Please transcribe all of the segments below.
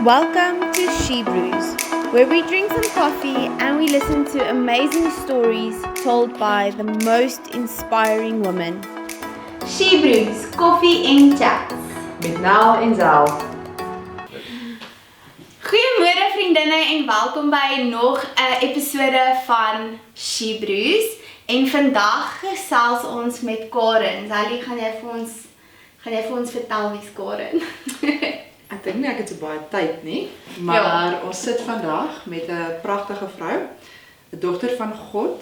Welcome to She Brews, where we drink some coffee and we listen to amazing stories told by the most inspiring women. She Brews, koffie en chats. Met Nel en Zal. Goeiemôre vriendinne en welkom by nog 'n episode van She Brews. En vandag gesels ons met Karen. Sally, gaan jy vir ons vertel wie's Karen? Ek dink nie ek het so baie tyd nie, maar ons sit vandag met 'n pragtige vrou, 'n dogter van God.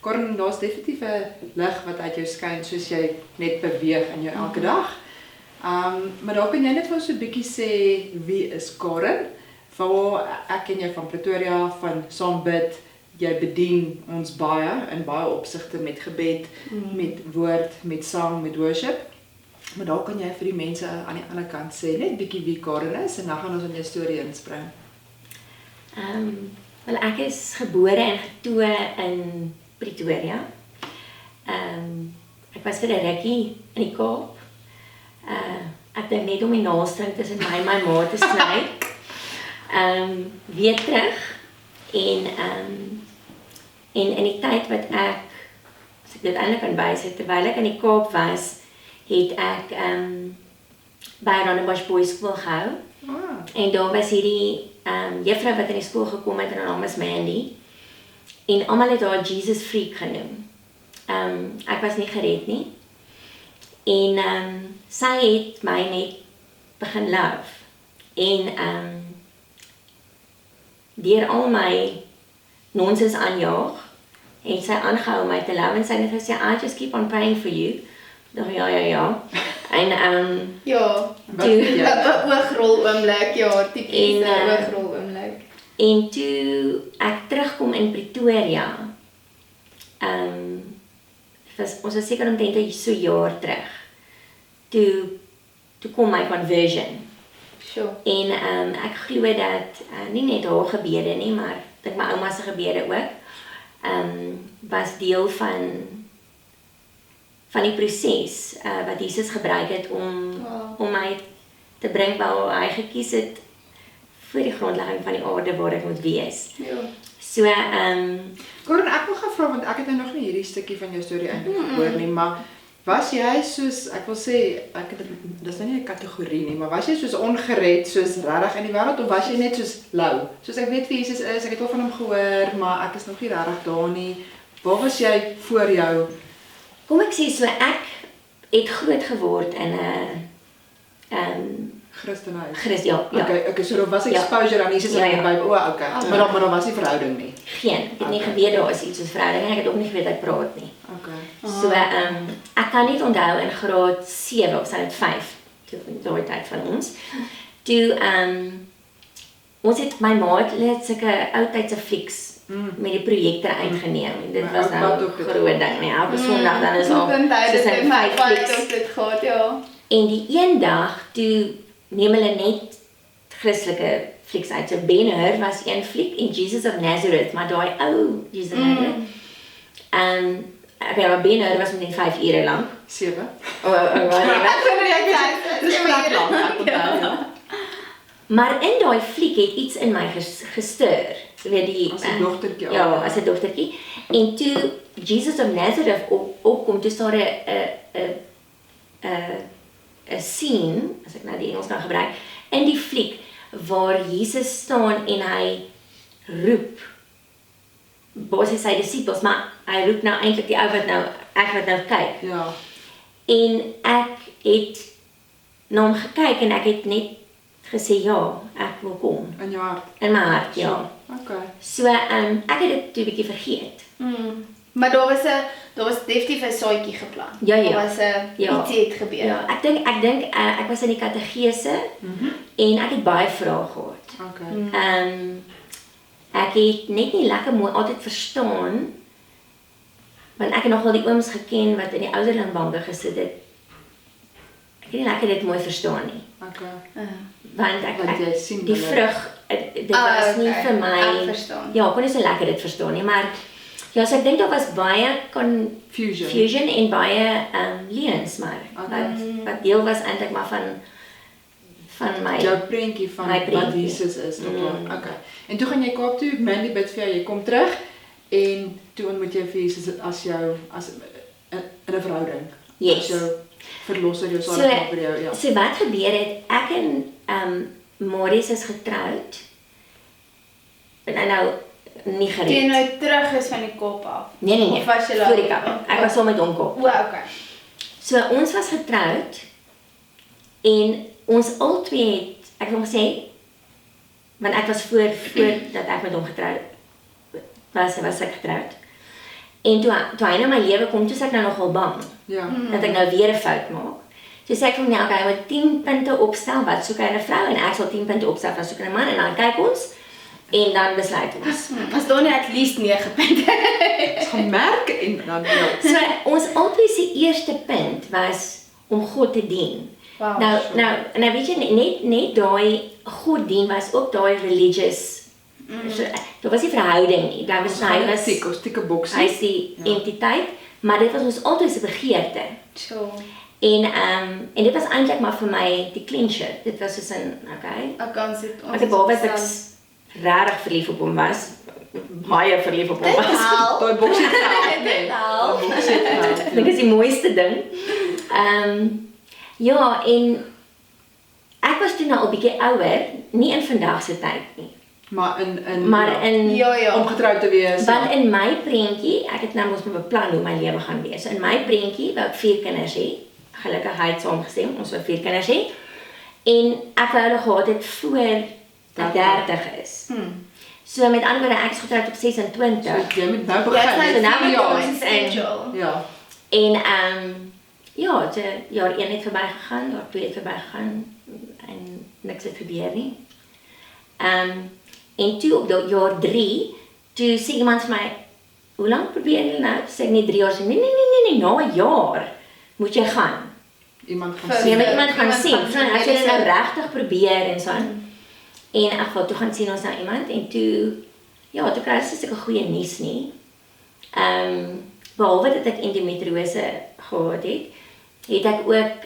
Karen, daar's definitief 'n lig wat uit jou skyn soos jy net beweeg in jou elke dag. Maar daar kan jy net vir ons so 'n bietjie sê wie is Karen? Ek ken jou van Pretoria, van saam bid. Jy bedien ons baie in baie opsigte met gebed, met woord, met sang, met worship. Maar daar kan jy vir die mense aan die ander kant sê net bietjie wie Karen is en dan gaan ons in jou storie inspring. Wel, ek is gebore en getoe in Pretoria. Ek was vir 'n rukkie in die Kaap. Ek dink net om die naaldstring tussen my en my ma te sny. Weer terug en in die tyd wat as ek dit eintlik kan bysit, terwyl ek in die Kaap was, het ek by Rondebosch Boys School gehou. En daar was hierdie juffrou wat in die skool gekom het en haar naam is Mandy. En almal het haar Jesus Freak genoem. Ek was nie gered nie. En sy het my net begin love. En deur al my nonsens aanjaag, het sy aangehou my te love en sy het gesê, I just keep on praying for you. Ja. En Ja, Toe- 'n oogrol oomblik, ja, tipies 'n oogrol oomblik. En toe ek terugkom in Pretoria, ons was seker omtrent so jaar terug, toe kom my conversion. Sure. En ek glo dat, nie net haar gebede nie, maar dink my ouma se gebede ook, was deel van die proses wat Jesus gebruik het om my te bring waar hy gekies het vir die grondlegging van die aarde waar ek moet wees. Ja. So, Karen, ek wil gaan vra want ek het nou nog nie hierdie stukkie van jou storie eintlik gehoor nie, maar was jy soos, ek wil sê, dis nou nie 'n kategorie nie, maar was jy soos ongered, soos regtig in die wêreld, of was jy net soos lou? Soos ek weet wie Jesus is, ek het al van hom gehoor, maar ek is nog nie regtig daar nie. Waar was jy voor jou? kom ek sê so, ek het groot geword in 'n Christenhuis. ja. Okay, so daar was exposure aan Jesus in die Bybel. Okay. Maar daar was nie verhouding nie. Geen, ek het nie geweet daar is iets soos verhouding en ek het ook nie geweet hy praat nie. Okay. So, ek kan net onthou in graad 7 of sy 5, toe daai tyd van ons, toe, ons het, my ma het sulke oudtydse flieks met die projekte uitgeneem. Dit was My nou oud ook het groot ding, nee, elke Sondag dan is al Dit soos 'n 5 flieks. op dit gehad, ja. En die een dag, toe neem hulle net Christelike flieks uit. So Ben-Hur was een fliek en Jesus of Nazareth, maar daai ou Jesus of Nazareth. Maar Ben-Hur was net 5 ure lank. 7. Dis Vlak lank, ek onthou, ja. Maar in daai fliek het iets in my gestir. Weet die As 'n dogtertjie. ja, as 'n dogtertjie. En toe Jesus of Nazareth opkom, toe staan 'n scene, as ek nou die Engels kan gebruik, in die fliek waar Jesus staan en hy roep. Basies sy disippels, maar hy roep nou eintlik die ou wat nou kyk. Ja. En ek het na hom gekyk en ek het net gesê ja, ek wil kom. In jou hart. In my hart, ja. Okay. So, ek het dit toe 'n bietjie vergeet. Maar daar was definitief 'n saadjie geplant. Ja. Daar was ietsie het gebeur. Ja, ek dink ek was in die kategese en ek het baie vrae gehad. Okay. Ek het net nie lekker mooi altyd verstaan, want ek het nogal die ooms geken wat in die ouderlingbanke gesit het. Ek het nie lekker dit mooi verstaan nie. Okay. Want jy sien die hulle- vrug, dit was nie vir my. Ek verstaan. Ja, ek kon nie so lekker dit verstaan nie, maar ja, so ek dink daar was baie confusion en baie leuns, maar wat deel was eintlik maar van van my Jou prentjie van My wat prentjie. Jesus is op haar. Okay. En toe gaan jy Kaap toe, Mandy bid vir jou, jy kom terug en toe ontmoet jy vir Jesus as in 'n verhouding. Yes. As jou verlosser, jou So, saligmaker, jou ja. so wat gebeur het, ek en Maurice is getroud. En hy nou nie Toe jy gered. nou terug is van die Kaap af. Nee. Of was jy Voor die Kaap. Ek was saam met hom Kaap. O, okay. So ons was getroud en ons albei het, ek wil sê, want ek was voor dat ek met hom getroud was ek getroud. En toe hy na my lewe kom, toe is ek nou nogal bang Ja. dat ek nou weer 'n fout maak. So sê ek vir hom, nee, okay, hy moet 10 punte opstel, wat soek hy in 'n vrou en ek sal 10 punte opstel, wat soek hy in 'n man en dan kyk ons en dan besluit ons. Was daar nie at least 9 punte? Ons gaan merk en dan ja. So ons albei se eerste punt was om God te dien. Wow, Nou weet jy net daai God dien was ook daai religious. So, dit was nie verhouding nie. Daar was hy was Ons tikke boksie. hy is die entiteit, maar dit was ons altyd se begeerte. Sure. En dit was eintlik maar vir my die clincher. Dit was soos 'n okay. Ek kan sit Ek het baie wat ek regtig verlief op hom was. Baie verlief op hom was. Daai boksie help, nee. Dit help. Daai boksie help. Dit is die mooiste ding. Ja, en ek was toe nou 'n bietjie ouer, nie in vandag se tyd nie. Maar Maar in Ja. om getroud te wees. want in my prentjie, ek het nou mos beplan hoe my lewe gaan wees. In my prentjie wou ek 4 kinders hê. Gelukkig hy het saamgestem, ons wou 4 kinders hê. En ek wou hulle gehad het voor ek 30 is. So met ander woorde, ek is getroud op 26. Jy moet nou Ja, begin. dit is nou nou ja, met schedule. Ja. En ja, jaar 1 het verbygegaan, jaar 2 het verbygegaan en niks het gebeur nie. En toe op jaar 3, toe sê iemand vir my, hoe lank probeer jy nou? Sê ek nie 3 jaar, sê nee, na 'n jaar moet jy gaan. Iemand gaan Vir- sien. Jy moet iemand gaan iemand sien. gaan So sien, ek dit het is nou een- regtig probeer en so aan. En ek gaan toe gaan sien ons nou iemand en toe ja, toe kry ons sulke goeie nuus nie. Behalwe dat ek endometriose gehad het ek ook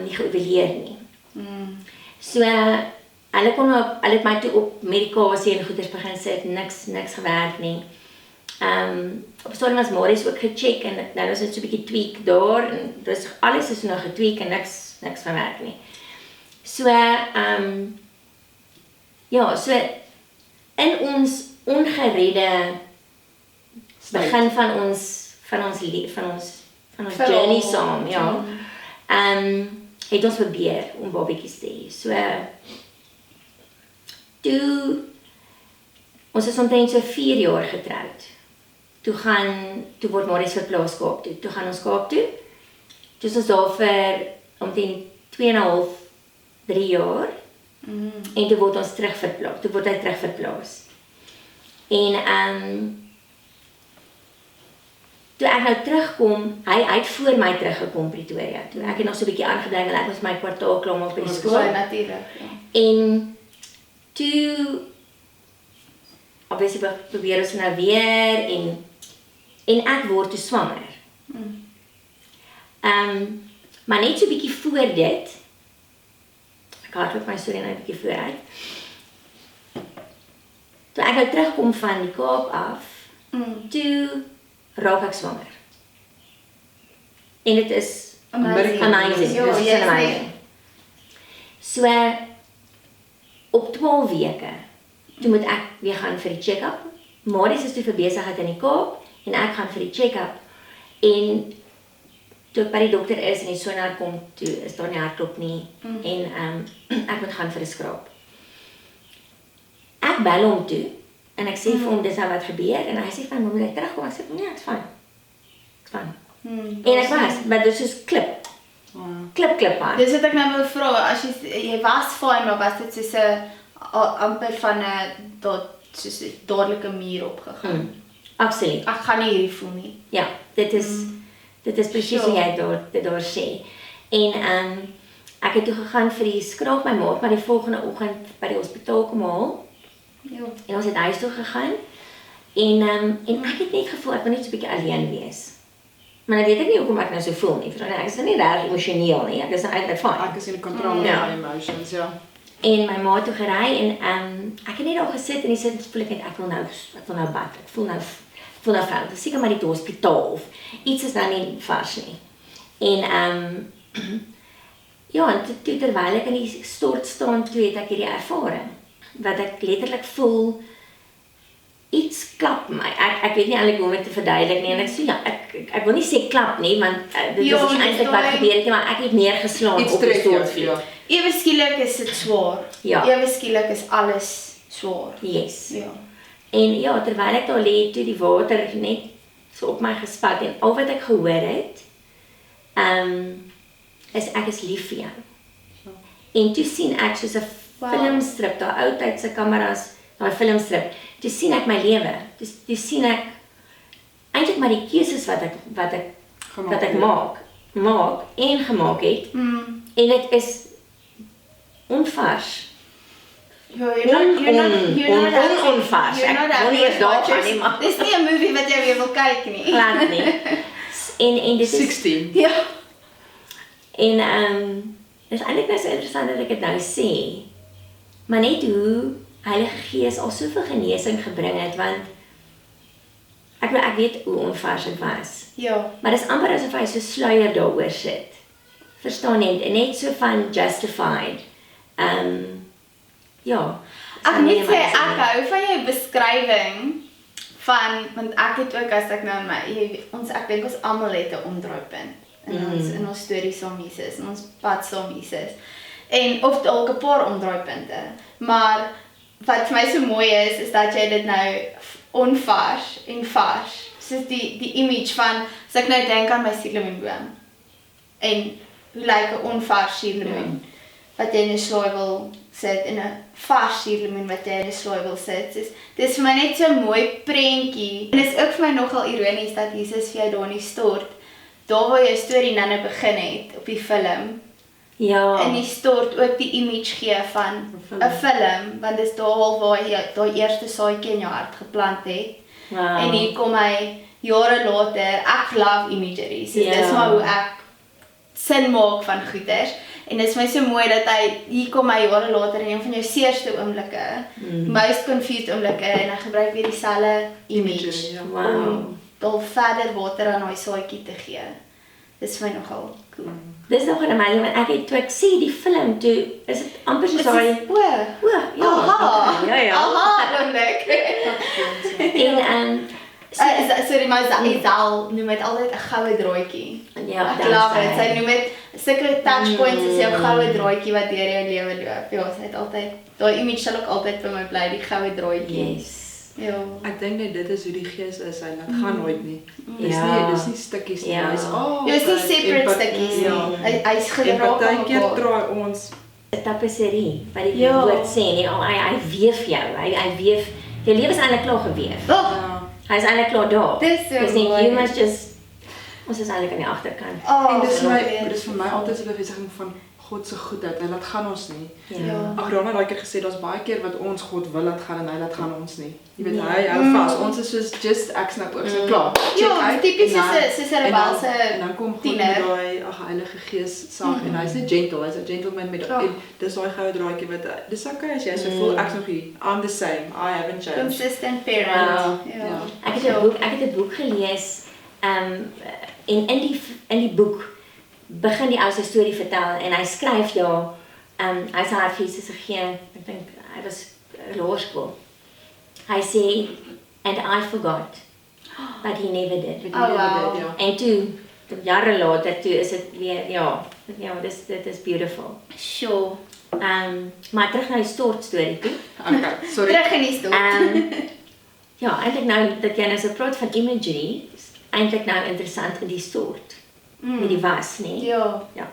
nie geovuleer nie. So hulle het my toe op medikasie en goeders begin sit, niks gewerk nie. Op stadium was Maurice ook gecheck en nou was dit so 'n bietjie tweak daar en dus alles is nog getweak en niks gewerk nie. So ja, so in ons ongeredde begin van ons journey saam, ja. Het ons probeer om babatjies te hê. So ons is omtrent so 4 jaar getroud. Toe word Maurice verplaas Kaap toe. Toe gaan ons Kaap toe. Toe is ons daar vir omtrent 2,5, 3 jaar. En toe word ons terugverplaas. Toe word hy terugverplaas. En toe ek nou terugkom, hy het voor my teruggekom Pretoria. Toe ek het nog so 'n bietjie aangedink en ek was my kwartaal klaar maak by die skool. Ja, natuurlik. En toe obviously probeer ons nou weer en ek word toe swanger. Maar net so 'n bietjie voor dit, ek hardloop my storie nou 'n bietjie vooruit. Toe ek nou terugkom van die Kaap af, toe raak ek swanger. En dit is Amazing. amazing. Ja, Dit is yes, amazing. So op 12 weke, toe moet ek weer gaan vir die check-up. Maurice is toe vir besigheid in die Kaap en ek gaan vir die check-up. En toe ek by die dokter is en die sonar kom, toe is daar nie hartklop nie en ek moet gaan vir 'n skraap. Ek bel hom toe en ek sê vir hom dis nou wat gebeur en hy sê van moet ek terugkom? Ek sê nee, ek's fyn. Ek's fyn. En ek was, maar dit is soos klip hard. Dis wat ek nou wil vra, as jy was fyn, maar was dit soos 'n amper van 'n soos 'n dadelike muur opgegaan. Absoluut. Ek gaan nie hierdie voel nie. Ja, dit is presies hoe jy daar sê. En ek het toe gegaan vir die skraap, my maat maar die volgende oggend by die hospitaal kom haal. Ja. En ons het huis toe gegaan. En ek het net gevoel ek wil net so 'n bietjie alleen wees. Maar ek weet ek nie hoekom ek nou so voel nie. Ek is nou nie reg emosioneel nie. Ek is nou eintlik fyn. Ek is in control Ja. van my emotions, ja. En my ma het toe gery en ek het net daar gesit en die sit voel ek wil nou bad. Ek voel nou fout. Dis seker maar die hospitaal of iets is nou nie vars nie. En ja, en toe terwyl ek in die stort staan, toe het ek hierdie ervaring wat ek letterlik voel iets klap my. Ek weet nie eintlik hoe om dit te verduidelik nie en ek sê ja, ek wil nie sê klap nie want dit is nie eintlik wat gebeur het nie, maar ek het neergeslaan op die stortvloer. Ewe skielik is dit swaar. Ja. Ewe skielik is alles swaar. Yes. Ja. En ja, terwyl ek daar lê, toe die water net so op my gespat en al wat ek gehoor het, is ek is lief vir jou. Ja. En toe sien ek soos 'n filmstrip, daai ou tyd se kameras, daai filmstrip. Toe sien ek my lewe. Toe sien ek eintlik maar die keuses wat ek maak en gemaak het. En dit is onvars. Onvars. Ek wil nie eens daarvan nie, maar dis nie 'n movie wat jy weer wil kyk nie. glad nie. En dit is 16. Ja. En dis eintlik net so interessant dat ek dit nou sê. Maar net hoe Heilige Gees al soveel genesing gebring het, want ek weet hoe onvars dit was. Ja. Maar dis amper asof hy so sluier daaroor sit. Verstaan net so van justified. Ja. Ek moet sê ek hou van jou beskrywing van want ek het ook as ek nou ek dink ons almal het 'n omdraaipunt in ons storie saam Jesus, in ons pad saam Jesus. En of dalk 'n paar omdraaipunte. Maar wat vir my so mooi is dat jy dit nou onvars en vars. Soos die image van as ek nou dink aan my suurlemoenboom. En hoe lyk 'n onvars suurlemoen? Wat jy in 'n slaai wil sit en 'n vars suurlemoen wat jy in 'n slaai wil sit. Dis vir my net so 'n mooi prentjie. En dis ook vir my nogal ironies dat Jesus vir jou daar in die stort, daar waar jou storie nou begin het op die film. Ja. In die stort ook die image gee van 'n film, want dis daar waar jy daai eerste saadjie in jou hart geplant het. Wow. En hier kom hy jare later. Ek love imagery. So dis maar hoe ek sin maak van goeders. En dit is my so mooi dat hier kom hy jare later in een van jou seerste oomblikke, most confused oomblikke, en hy gebruik weer dieselfde image om al verder water aan daai saadjie te gee. Dis vir my nogal cool. Dis nog 'n amazing, want ek het toe ek sien die film toe, is dit amper soos daai ja. Aha. Ja. Aha, oomblik. En Sorry, maar Isal noem dit altyd 'n goue draadjie. ja, Ek love dit. Sy noem dit sulke touch points is jou goue draadjie wat deur jou lewe loop. Ja, sy het altyd daai image sal ook altyd vir my bly, die goue draadjie. Yes. Ja. Ek dink net dit is hoe die Gees is. Hy laat gaan nooit nie. Ja. Dis nie stukkies nie. Ja. Hy's Dis nie separate stukkies nie. Hy's En geraak partykeer aan draai ons 'n tapisserie, wat die Ja. woord sê, nie, hy weef jou. Hy weef jou lewe is eintlik klaar geweef. Oh, Hy is eintlik klaar daar. Dis so Dis net mooi. you must just ons is eintlik aan die agterkant. oh, en dis so vir my altyd 'n bevestiging van God se goedheid. Hy laat gaan ons nie. Ja. Ag, Rona het daai keer gesê daar's baie keer wat ons God wil laat gaan en hy laat gaan ons nie. Jy weet Ja. hy hou vas. Ons is soos just ek snap ook so klaar. Ja, tipies soos 'n en rebelse dan kom God tiener. met daai Heilige Gees saam en hy's net gentle. Hy's 'n gentleman met Ja. en dis daai goue draadjie wat dis okay as jy so voel ek's nog hier. I'm the same. I haven't changed. Consistent parent. Wow. Ja. Ek het 'n boek gelees en in die boek begin die ou sy storie vertel en hy skryf daar hy sê hy het Jesus gegee, ek dink hy was laerskool. Hy sê and I forgot but he never did. Oh, wow. Ja. En toe jare later toe is dit weer dit is beautiful. Sure. Maar terug na die stort storie toe. Okay, sorry. Terug in die stort. Ja, eintlik nou dat jy nou so praat van imagery, is eintlik nou interessant in die stort. Met die was, nee. Ja. Ja.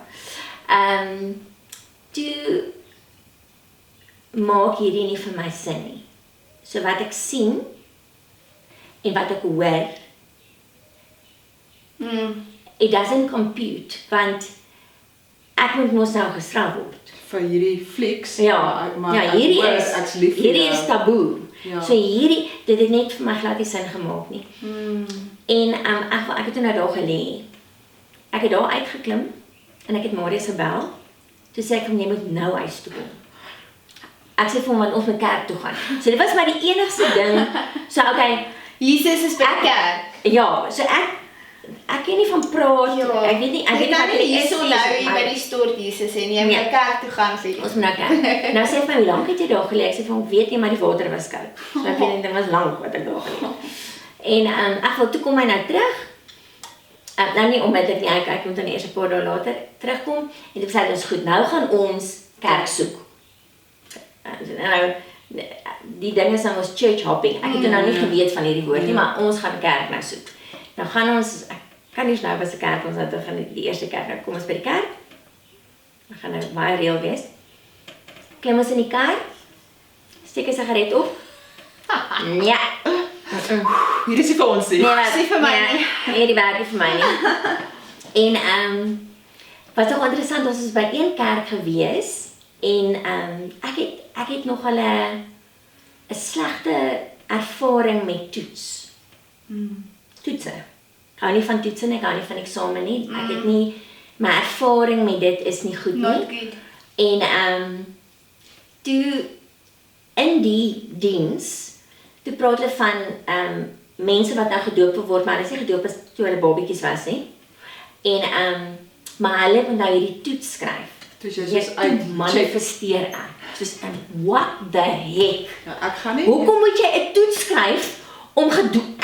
Toe maak hierdie nie vir my sin nie. So wat ek sien en wat ek hoor, it doesn't compute, want ek moet mos nou gestraf word. Vir hierdie flieks. Ja, maar ja, ek hierdie hoor, is ek's lief vir hierdie jou. is taboe. Ja. So dit het net vir my glad nie sin gemaak nie. En ek het toe nou daar gelê. Ek het daar uitgeklim en ek het Marius gebel. Toe sê ek hom jy moet nou huis toe kom. ek sê vir hom, want ons moet kerk toe gaan. So dit was maar die enigste ding, so okay, Jesus is by die kerk. ja, so ek ken nie van praat, ek weet nie Ek weet wat nie dit hier is so nie, nou so hier by die stort Jesus en jy moet Nee. kerk toe gaan vir ons moet nou kyk. Nou sê hy vir my, hoe lank het jy daar gelê? Ek sê vir hom, weet nie, maar die water was koud. So ek weet nie, dit was lank wat ek daar gelê het. En ek toe kom hy nou terug. Nou nie onmiddellik nie, ek moet dan eers 'n paar dae later terugkom. En toe sê hy, dis goed, nou gaan ons kerk soek. Nou, die ding is nou ons church hopping. Ek het nou nie geweet van hierdie woord nie, maar ons gaan kerk nou soek. Nou gaan ons, ek kan nie nou was 'n kerk, ons het gaan die eerste kerk, nou kom ons by die kerk. We gaan nou baie reël wees. Klim ons in die kar, steek 'n sigaret op. Ja. Hier is nie vir ons nie. Nee, Sê vir my nie. Nee, die werk nie vir my nie. En wat ook interessant, ons is by een kerk gewees en ek het nogal 'n slegte ervaring met toets. Toetse. Ek hou nie van toetse nie, ek hou nie van eksamen nie. Ek het nie, my ervaring met dit is nie goed nie. Not good. En toe in die diens, toe praat hulle van mense wat nou gedoop word, maar hulle is nie gedoop as toe hulle babietjies was nie. En maar hulle moet nou hierdie toets skryf. Dus jy Jy soos uit manifesteer ek. Soos what the heck? Ja, ek gaan nie. Hoekom moet jy 'n toets skryf om gedoen?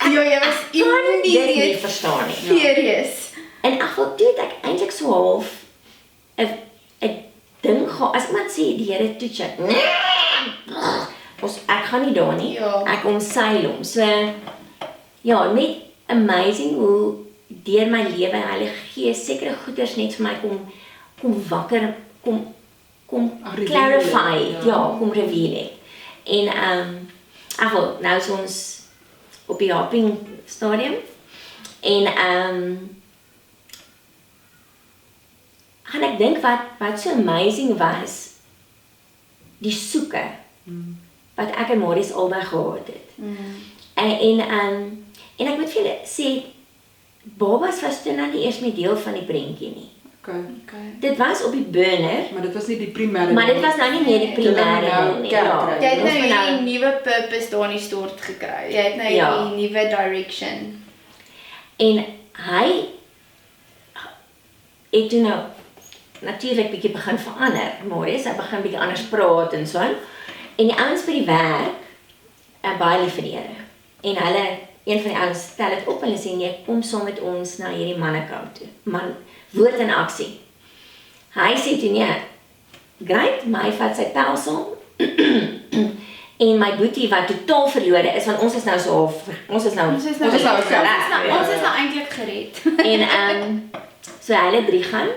Ja, jy was Ek kan dit nie immediate verstaan nie. furious. En ek wil toe het ek eintlik so half 'n ding gehad. As iemand sê die Here toets jou. Ek gaan nie daar nie. Ja. Ek omseil hom. So ja, net amazing hoe deur my lewe Heilige Gees sekere goeders net vir my kom wakker, kom reveal clarify, het, ja, kom reveal het. En nou is ons op die hopping stadium en gaan ek dink wat so amazing was die soeke wat ek en Marius albei gehad het. En ek moet vir julle sê babas was toe nou nie eers meer deel van die prentjie nie. Okay. Dit was op die burner, Maar dit was nie die primêre. maar dit was nou nie meer die primêre nou ding nie. kerk Ja, kry. Jy het ons nou moet hierdie nuwe purpose daar in die stort gekry. Jy het nou Ja. hierdie nuwe direction. En hy het toe nou natuurlik bietjie begin verander. Marius, hy begin bietjie anders praat en so. En die ouens by die werk, baie lief vir die Here. En hulle, een van die ouens stel dit op en hulle sê nee, kom saam met ons na hierdie mannekamp toe. Man, woord in aksie. Hy sê toe nee, great, maar hy vat sy pel saam. En my boetie wat totaal verlore is, want ons is nou so half, ons is nou eintlik gered. En so hulle 3 gaan.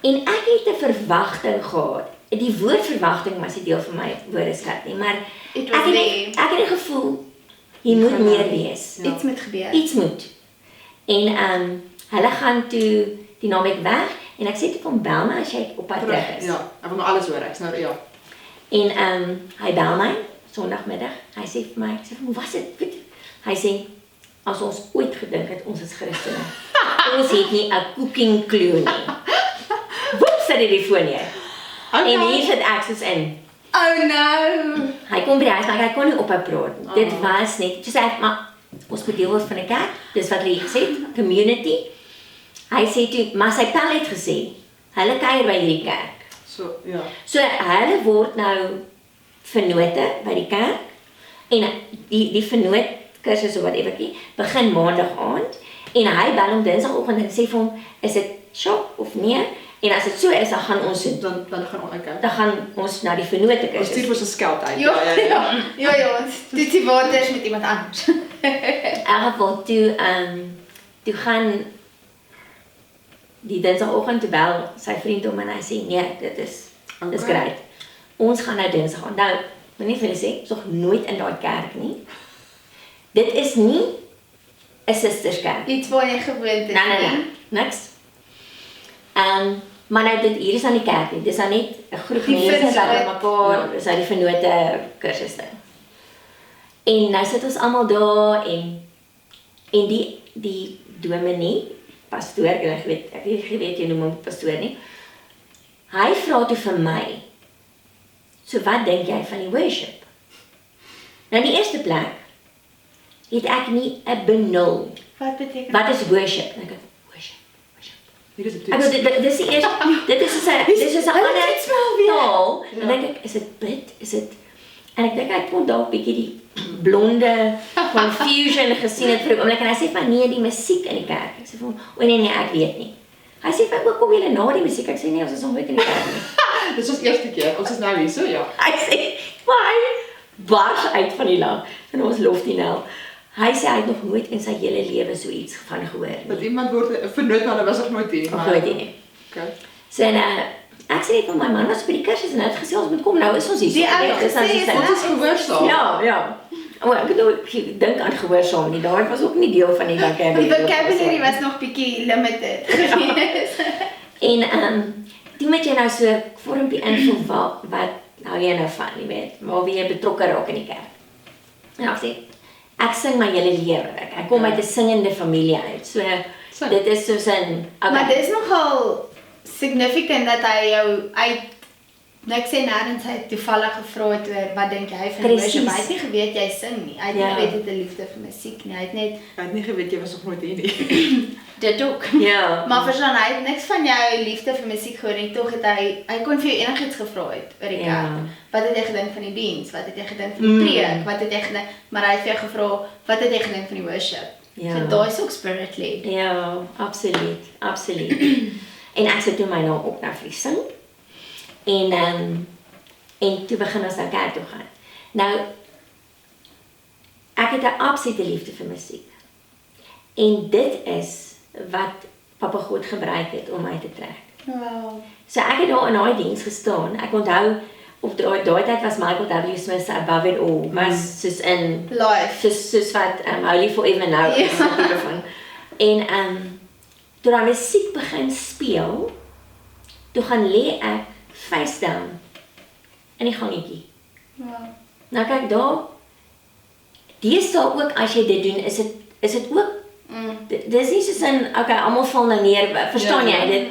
En ek het 'n verwagting gehad. Die woord verwagting was nie deel van my woordeskat nie, maar It was ek there. het die gevoel hier moet meer wees. Iets moet gebeur. Iets moet. En hulle gaan toe die naweek weg en ek sê toe kom bel my as jy op pad terug is. Ja, ek wil nou alles hoor. Ek's nou ja. En hy bel my Sondagmiddag. Hy sê vir my, ek sê vir hom, "Wat is dit?" Hy sê, "As ons ooit gedink het ons is Christene. Ons het nie 'n cooking clue nie." Woep, sit die foon neer. Okay. En hier sit ek soos in. Oh no. Hy kom by die huis, maar hy kon nie ophou praat nie. Dit was net, soos hy, maar ons moet deel word van 'n kerk. Dis wat hy gesê het, community. Hy sê toe, maar sy pel het gesê, hulle kuier by hierdie kerk. So, ja. So hulle word nou vennote by die kerk en die vennoot kursus of whateverkie begin maandag aand en hy bel hom dinsdagoggend en sê vir hom, is dit shop of nee? En as dit so is, dan gaan ons Dan gaan ons kyk. dan gaan ons na die vennote Ons stuur kursus. vir ons skeld uit. Ja, ons doen die waters met iemand anders. In elk geval toe gaan die dinsdagoggend toe bel sy vriend hom en hy sê nee, dit is Okay. great. Ons gaan nou dinsdag gaan. Nou, moet nie vir julle sê, ons nog nooit in daai kerk nie. Dit is nie 'n susterskerk. Iets waar jy gewoond is. Nee, niks. Maar nou dit hier is aan die kerk nie. Dis dan net 'n groep Die mense wat vennote. mekaar, dis die vennote kursus ding. En nou sit ons almal daar en die dominee, pastoor, ek weet jy noem hom pastoor nie. Hy vra toe vir my. So wat dink jy van die worship? Nou in die eerste plek het ek nie 'n benul. Wat beteken Wat is worship? En ek dink, worship. Hier is 'n Ek toets. bedoel, dis die eerste, dit is soos 'n ander toets wel weer. taal. Ja. Dan dink ek, is dit bid? Is dit en ek dink ek kon dalk bietjie die blonde confusion gesien het vir 'n oomblik en hy sê van nee, die musiek in die kerk. Ek sê vir hom, o nee, ek weet nie. Hy sê vir my, kom julle na die musiek? Ek sê nee, ons is nog nooit in die kerk nie. Dis ons eerste keer. Ons is nou hier so, ja. Hy sê, maar hy bars uit van die lag en ons lof die nou. Hy sê hy het nog nooit in sy hele lewe so iets van gehoor Dat nie. iemand word vernoot, maar dat was nog nooit hier. Nog nooit nie. Okay. So en ek sê net van my man was by die kursus en hy het gesê ons moet kom, nou is ons hier. Die ou Dis nou gesê is so Ons is gehoorsaam. Ja. O, ek bedoel, ek dink aan gehoorsaam nie. Daar was ook nie deel van die vocabulary. Die vocabulary was nog bietjie limited geweest. En toe moet jy nou so 'n vormpie invul wat hou jy nou van, jy weet, waar wie jy betrokke raak in die kerk. En ek sê, ek sing my hele lewe. Ek kom uit 'n singende familie uit. So Sing. dit is soos 'n Maar dis nogal significant dat hy jou uit niks sê nêrens hy het toevallig gevra het oor wat dink jy van Presies. worship. Hy het nie geweet jy sing nie. Hy het nie Ja. geweet jy het 'n liefde vir musiek nie. Hy het net Ek het nie geweet jy was nog nooit hier nie. dit ook. Ja. Maar verstaan, hy het niks van jou liefde vir musiek gehoor en tog het hy kon vir jou enigiets gevra het oor die kerk. Ja. Wat het jy gedink van die diens? Wat het jy gedink van die preek? Wat het jy gedink? Maar hy het vir jou gevra, wat het jy gedink van die worship? Ja. So daai is ook spirit led. Ja, absoluut. En ek sit toe my naam op nou vir die sing. En toe begin ons nou kerk toe gaan. Nou ek het 'n absolute liefde vir musiek. En dit is wat Papa God gebruik het om my te trek. Wow. So ek het daar in daai diens gestaan. Ek onthou op daai tyd was Michael W. Smith se Above It All was soos in Life. soos wat Holy Forever Now is Ja. tipe van. En toe daai musiek begin speel, toe gaan lê ek face down in die gangetjie. Wow. Nou kyk daar, deesdae ook as jy dit doen, is dit ook dis nie soos in okay, almal val nou neer, verstaan Ja. jy dit?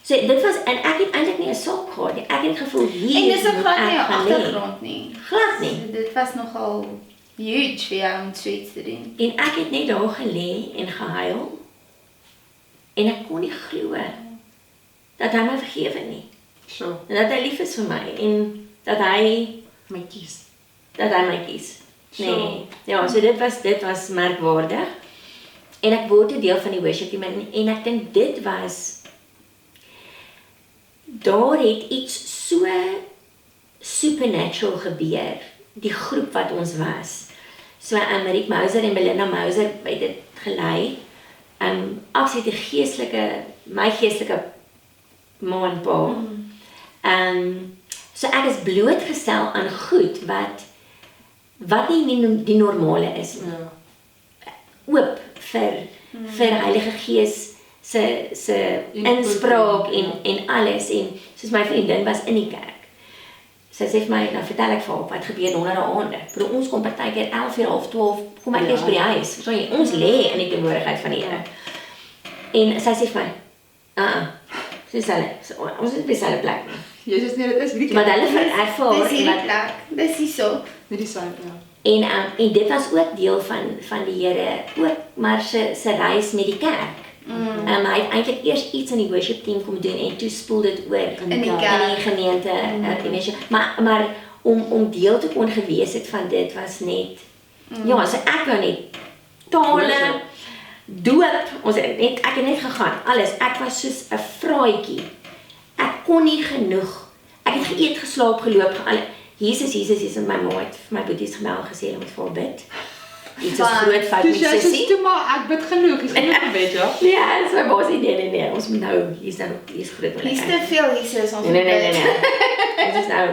So dit was en ek het eintlik nie 'n saak gehad nie. Ek het gevoel hier En dis ook moet glad nie ek jou gaan lê. agtergrond nie. Glad nie. So, dit was nogal huge vir jou om so iets te doen. En ek het net daar gelê en gehuil. En ek kon nie glo dat hy my vergewe nie. So, En dat hy lief is vir my en dat hy my kies. my kies. Nee. So. Ja, so dit was merkwaardig. En ek word 'n deel van die worship team en ek dink dit was daar het iets so supernatural gebeur. Die groep wat ons was. So Mariek Mouser en Belinda Mouser het dit gelei. Absolute my geestelike ma en pa. So ek is blootgestel aan goed wat nie die normale is nie. Ja. Oop vir Heilige Gees se inspraak en alles en soos my vriendin was in die kerk. Sy sê vir my, nou vertel ek vir haar wat gebeur honderde aande. Vir ons kom partykeer 11:30, kom ek eers by die huis. Verstaan jy? Ons lê in die teenwoordigheid van die Here. En sy sê vir my, ons is by dieselfde plek nie. Jesus, nee, dit is hierdie Maar kerk. hulle ervaar Dis en hierdie wat plek. Dis hierso. Nie die syne, ja. En dit was ook deel van die Here, ook maar se reis met die kerk. Hy het eintlik eers iets in die worship team kom doen en toe spoel dit oor In die in die kerk. gemeente. Maar om deel te kon gewees het van dit was net ja, so ek wou net tale Worship. doop, ek het net gegaan, alles. Ek was soos 'n vraaitjie. Ek kon nie genoeg. Ek het geëet, geslaap, geloop, Jesus en my ma het vir my boeties gemeld en gesê, jy moet vir haar bid. Iets is Want- groot fout Dus met jy sussie. sê toe maar ek bid genoeg, is genoeg gebed, ja. Ja, so was dit nee. Ons moet nou, hier's groot moeilikheid. Hier's te veel hier soos ons Nee. Dit is nou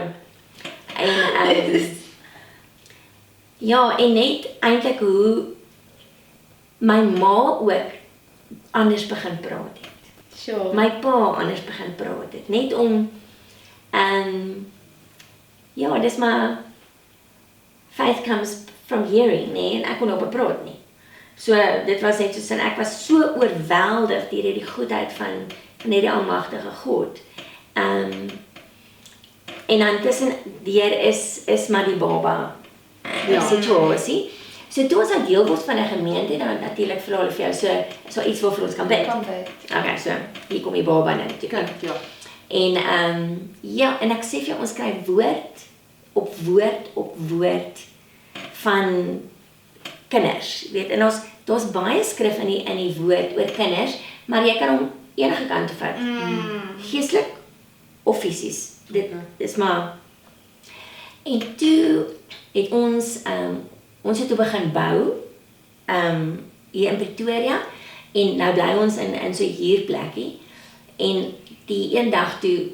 en ja, en net eintlik hoe my ma ook anders begin praat het. Sure. My pa anders begin praat het. Net om ja, dis maar faith comes from hearing, nee, en ek kon op praat nie. So dit was net soos ek was so oorweldig deur die goedheid van net die almagtige God. En dan tussendeur is maar die baba situasie. So toe ons nou deel word van 'n gemeente, dan natuurlik vra hulle vir jou so iets waarvoor ons kan bid. Okay, so hier kom die baba nou toe. Kind, ja. En ja, en ek sê vir jou, ons kry woord op woord op woord van kinders. Weet, en daar's baie skrif in die woord oor kinders, maar jy kan hom enige kant toe vat. Geestelik of fisies. Dit is maar. En toe het ons het toe begin bou hier in Pretoria en nou bly ons in so 'n huurplekkie. En die een dag toe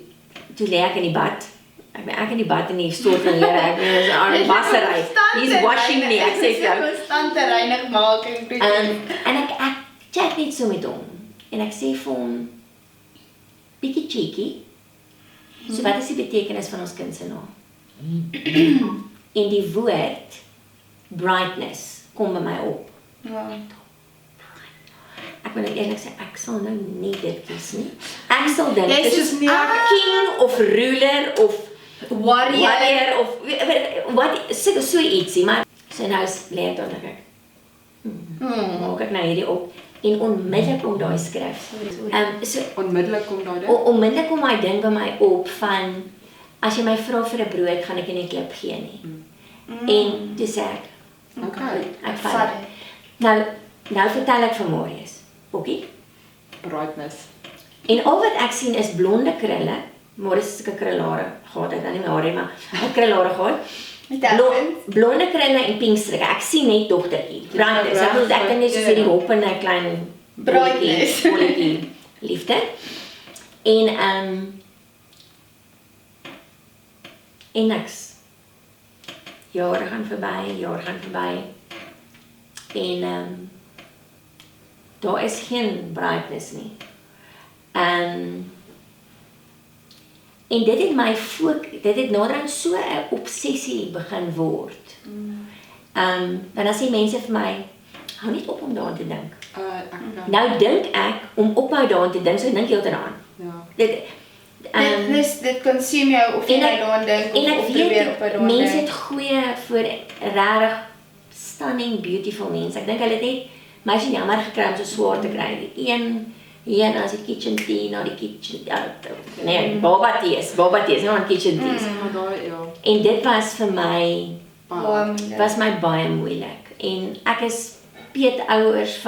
lê ek in die bad. Ek in die bad in die stort van Here. Ek is aan die wassery. He's washing me. Ek sê vir jou. Konstante reinigmaking. En ek chat net so met hom. En ek sê vir hom bietjie cheeky. So wat is die betekenis van ons kind se naam? En die woord brightness kom by my op. Ja. Ek wil eerlik sê, ek sal nou nie dit kies nie. Ek sal dink, Jy dit soos is nie king of ruler of warrior of wat so ietsie, maar so nou lê ek dan ek. Maak ek nou hierdie op en onmiddellik kom daai skrif. So Onmiddellik kom daai ding. onmiddellik kom daai ding by my op van as jy my vra vir 'n brood, gaan ek nie 'n klip gee nie. En toe sê ek, Okay. ek vat dit. Nou vertel ek vir Marius, Bokkie. Brightness. En al wat ek sien is blonde krille. Marius het sulke krillare gehad, hy het dan nie meer hare, maar hy het krillare gehad. Blonde krille en pink strikke. Ek sien net dogtertjie. Brightness. Ek kan net so vir die hoppende klein Brightness. bolletjie liefde. En niks. Jare gaan verby. En daar is geen brightness nie. En dit het naderhand so 'n obsessie begin word. Want dan sê mense vir my, hou net op om daaraan te dink. Nou dink ek om ophou daaraan te dink, so dink jy daaraan. Ja. Dit consume jou of jy daaraan dink En ek of probeer weet, op daaraan mense dink. het goeie voor regtig stunning, beautiful mense. Ek dink hulle het net meisie jammer gekry om so swaar te kry. Die een hier en as die kitchen tea, na die kitchen, baba teas, nou aan kitchen teas. En dit was vir my, was my baie moeilik. En ek is peetouers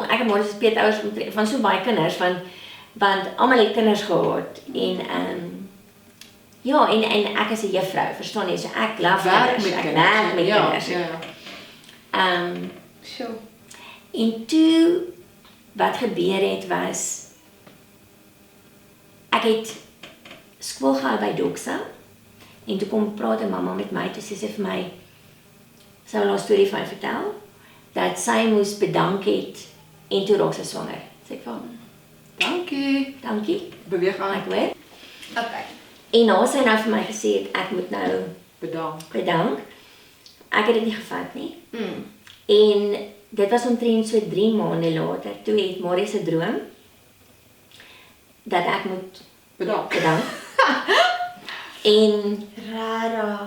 ek en Marius is peetouers van so baie kinders, want almal het kinders gehad. En ek is 'n juffrou, verstaan jy? So ek love kinders, ek werk met kinders. Sure. En toe, wat gebeur het was, ek het skool gehou by Doxa, en toe kom praat 'n mamma met my, toe sê sy vir my, sy wil haar storie van my vertel, dat sy moes bedank het, en toe raak sy swanger. Sê ek van, dankie, Beweeg aan. ek hoor. Okay. En na sy nou vir my gesê het, ek moet nou bedank, ek het dit nie gevat nie. En dit was omtrent so 3 maande later, toe het Marius 'n droom, dat ek moet bedank. En,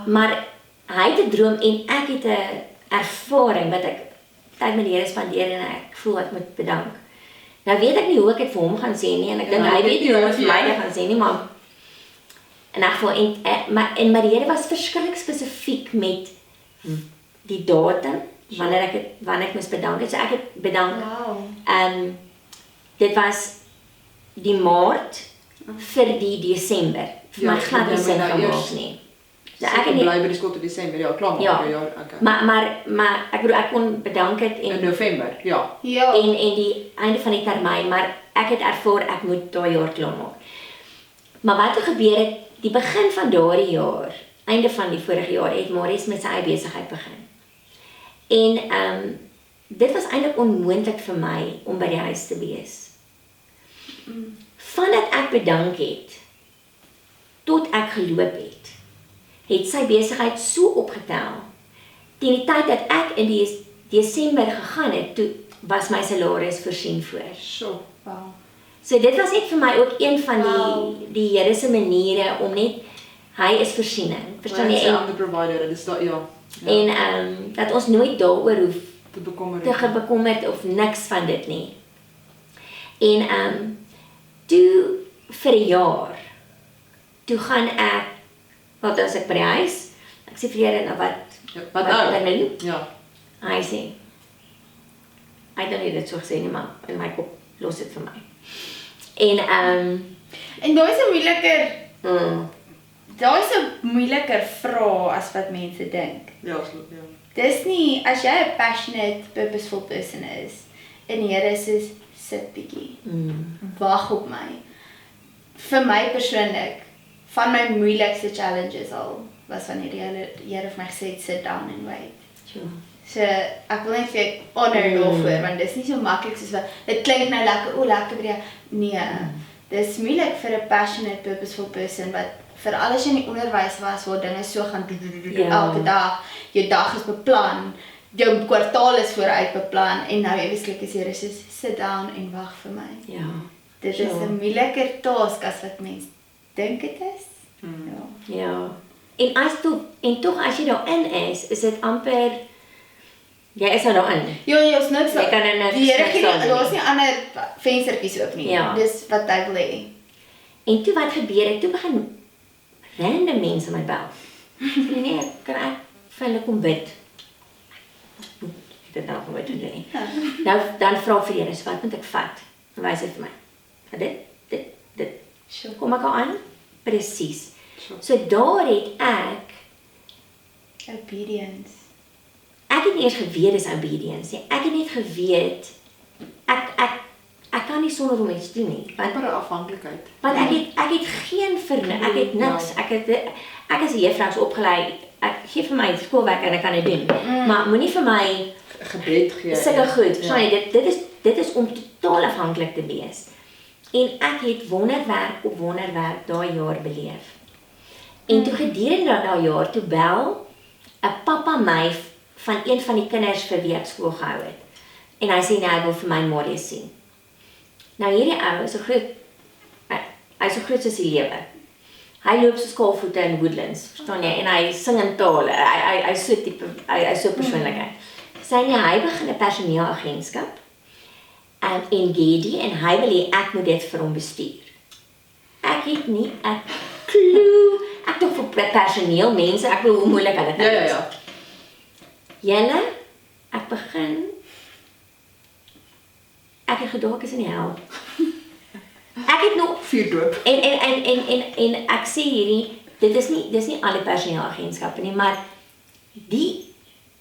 maar hy het 'n droom en ek het 'n ervaring wat ek tyd met die Here spandeer en ek voel ek moet bedank. Nou weet ek nie hoe ek dit vir hom gaan sê nie en ek dink hy weet nie hoe ek vir my dit gaan sê nie, maar in elk geval maar die Here was verskriklik spesifiek met die datum wanneer ek moes bedank het. So ek het bedank. Dit was die Maart vir die Desember. Vir my glad nie sin gemaak nie. So ek het bly by die skool tot Desember, ja, klaar maar. Ja, okay. Maar ek bedoel ek kon bedank het in November, ja. En die einde van die termyn, maar ek het ervaar ek moet daai jaar klaar maak. Maar wat het gebeur het, die begin van daardie jaar, einde van die vorige jaar, het Marius met sy eie besigheid begin. En dit was eintlik onmoontlik vir my om by die huis te wees. Vandat ek bedank het, tot ek geloop het sy besigheid so opgetel. Teen die tyd dat ek in die Desember gegaan het, toe was my salaris voorsien voor. So dit was net vir my ook een van die Here se maniere om net, hy is voorsiening. Verstaan Hy jy? is 'n ander provider, dit is daar ja. En dat ons nooit daaroor hoef te bekommer. te bekommerd of niks van dit nie. En toe vir 'n jaar, toe gaan ek, wat as ek by die huis, ek sê vir Here, nou wat nou? ek nou doen? Ja. Hy sê, hy het nou nie dit so gesê nie, maar in my kop los dit vir my. En En daar is 'n moeiliker vraag as wat mense dink. Ja. Dis nie, as jy 'n passionate, purposeful person is, en die Here sê, sit bietjie, wag op my. Vir my persoonlik, van my moeilikste challenges al, was wanneer die Here vir my gesê het, sit down and wait. sure. So, ek wil net vir honor daarvoor, want dis nie so maklik soos wat, dit klink nou lekker, lekker by nee, dis moeilik vir 'n passionate, purposeful person, wat, veral as jy in die onderwys was, waar dinge so gaan elke dag, jou dag is beplan, jou kwartaal is vooruit beplan, en nou eweslik is Here soos, sit down en wag vir my. Ja. Dit is 'n moeiliker task as wat mense dink dit is. Ja. Ja. En tog as jy daarin is dit amper, jy is nou daarin. Ja, ons niks. Jy kan er niks die Here niks gee aan nie, doen daar's nie ander venstertjies ook nie. Ja. Dis wat hy wil hê. En toe wat gebeur het, toe begin random mense my bel. Nee, kan ek vir hulle kom bid? Ek het nou gehoor toe nie. Nou dan vra ek vir Here, so wat moet ek vat? En wys hy vir my. Dit. Sure. Kom ek al aan? Presies. Sure. So daar het ek Obedience. het nie eers geweet dis obedience nie. Ek het net geweet ek kan nie sonder hom iets doen nie. Amper 'n afhanklikheid. Want ek het geen ek het niks. Ek is 'n juffrou so opgelei. Ek gee vir my skoolwerk en ek kan dit doen. Maar moenie vir my Gebed gee. sulke goed. Verstaan jy? Dit is om totaal afhanklik te wees. En ek het wonderwerk op wonderwerk daai jaar beleef. En toe gedurende daai jaar toe bel 'n pappa my van een van die kinders vir wie ek skool gehou het. En hy sê nee, hy wil vir my Marius sien. Nou hierdie ou is so groot. Hy's so groot soos die lewe. Hy loop so skaalvoete in Woodlands, verstaan jy? En hy sing in tale. Hy so tipe, hy so persoonlikheid. Sê nee, hy begin 'n personeelagentskap en Gedi en hy wil hê ek moet dit vir hom bestuur. Ek het nie 'n klou. Ek dink vir personeel mense, ek wil hoe moeilik hulle dit is. Ja. Julle, ek begin ek het gedog ek is in die hel. Ek het nog Vuurdoop. en ek sê hierdie, dis nie alle personeelagentskappe nie, maar die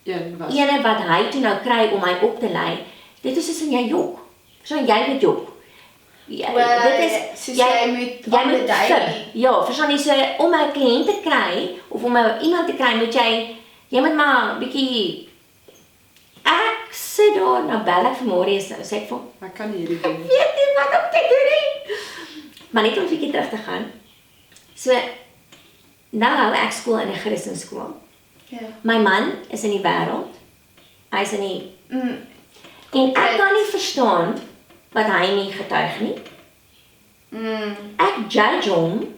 ene wat hy toe nou kry om my op te lei, dit is soos in jy jok. So jy moet jok. Ja, dit is soos jy moet fib. Ja, verstaan jy, so om 'n kliënt te kry of om iemand te kry, moet jy moet maar bietjie ek sit daar, nou bel ek vir Marius, sê ek vir hom, Ek kan nie hierdie doen nie. weet nie wat om te doen nie. Maar net om 'n bietjie terug te gaan. So, nou hou ek skool in 'n Christelike skool. Ja. My man is in die wêreld. Hy's in die en ek kan nie verstaan wat hy nie getuig nie. Ek judge hom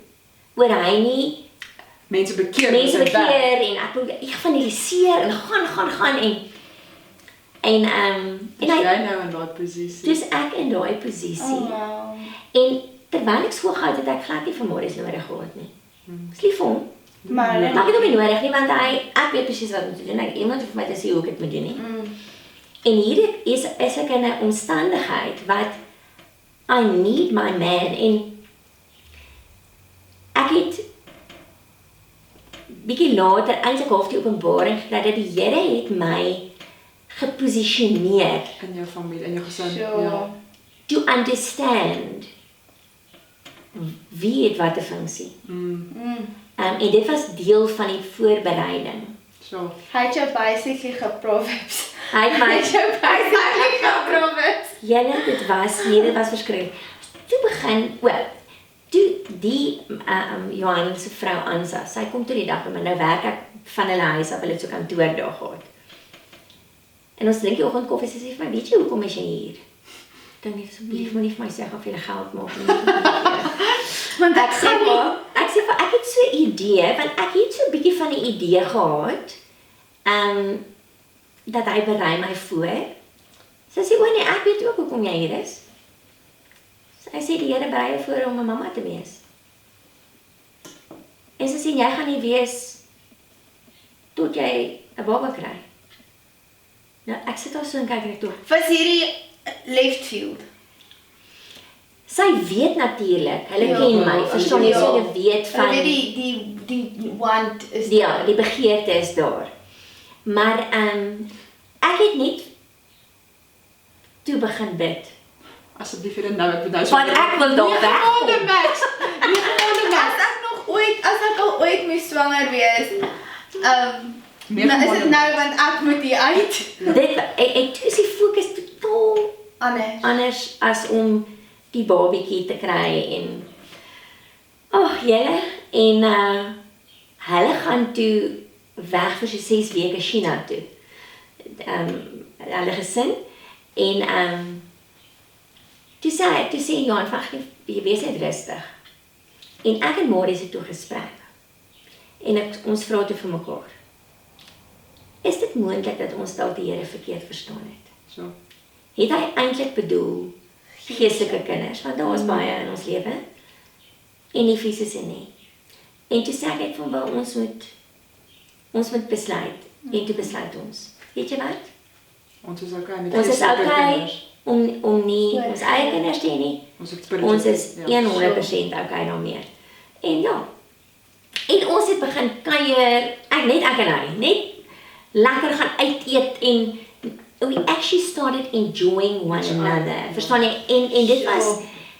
oor hy nie Mense bekeer. mense met sy werk. bekeer en ek probeer evangeliseer en gaan en Is hy jy nou in daai posisie? dis ek in daai posisie. Wow. En terwyl ek skool gehou het ek glad nie vir Marius nodig gehad nie. Ek lief vir hom. Maar Maar ek het hom nie nodig nie want ek weet presies wat om te doen. Ek iemand hoef my te sê hoe ek dit moet doen nie. En hier is ek in 'n omstandigheid wat I need my man en ek het bietjie later eintlik half die openbaring gekry dat die Here het my geposisioneer In jou familie, in jou gesin. Sure. Ja. to understand wie het wat 'n funksie. En dit was deel van die voorbereiding. So. Hy het jou basically geproverbs. Hy het my Basically geproverbs. Julle, dit was verskriklik. Toe begin, toe die Johan se vrou Ansa, sy kom toe die dag by my, nou werk ek van hulle huis af, hulle het so kantoordag gehad. En ons drink die oggend koffie, sy sê vir my, weet jy hoekom is jy hier? Dan asseblief moenie vir my sê of jy geld maak nie. Want Ek sê vir ek het so 'n idee, want ek het so 'n bietjie van 'n idee gehad, dat hy berei my voor. Sy sê, nee, ek weet ook hoekom jy hier is. Sy sê, die Here berei jou voor om 'n mamma te wees. En sy sê, jy gaan nie wees tot jy 'n baba kry. Nou, ek sit al so en kyk net toe. Was hierdie left field? Sy weet natuurlik, hulle ken my, verstaan jy, so hulle weet van... Hulle weet die want is Ja, die begeerte is daar. Maar ek het net toe begin bid. Asseblief vir nou, ek moet nou Want ek wil daar wegkom. As ek al ooit moes swanger wees, nou is dit nou want ek moet hier uit. Ek toe is die fokus totaal Anders. as om die babietjie te kry en julle en hulle gaan toe weg vir so 6 weke China toe. Hulle gesin en toe sê Johan van jy wees net rustig. En ek en Marie het toe gesprek. En ons vra toe vir mekaar. Is dit moontlik dat ons dalk die Here verkeerd verstaan het? So. Het hy eintlik bedoel geestelike kinders, want daar is baie in ons lewe en nie fisiese nie. En toe sê ek van wel ons moet besluit en toe besluit ons. Weet jy wat? Ons is okay met Ons is geestelike okay kinders. om nie ons eie kinders te hê nie. Ons is 100% okay daarmee. En ja. En ons het begin kuier, ek en hy, net lekker gaan uit eet en we actually started enjoying one another. Verstaan jy? En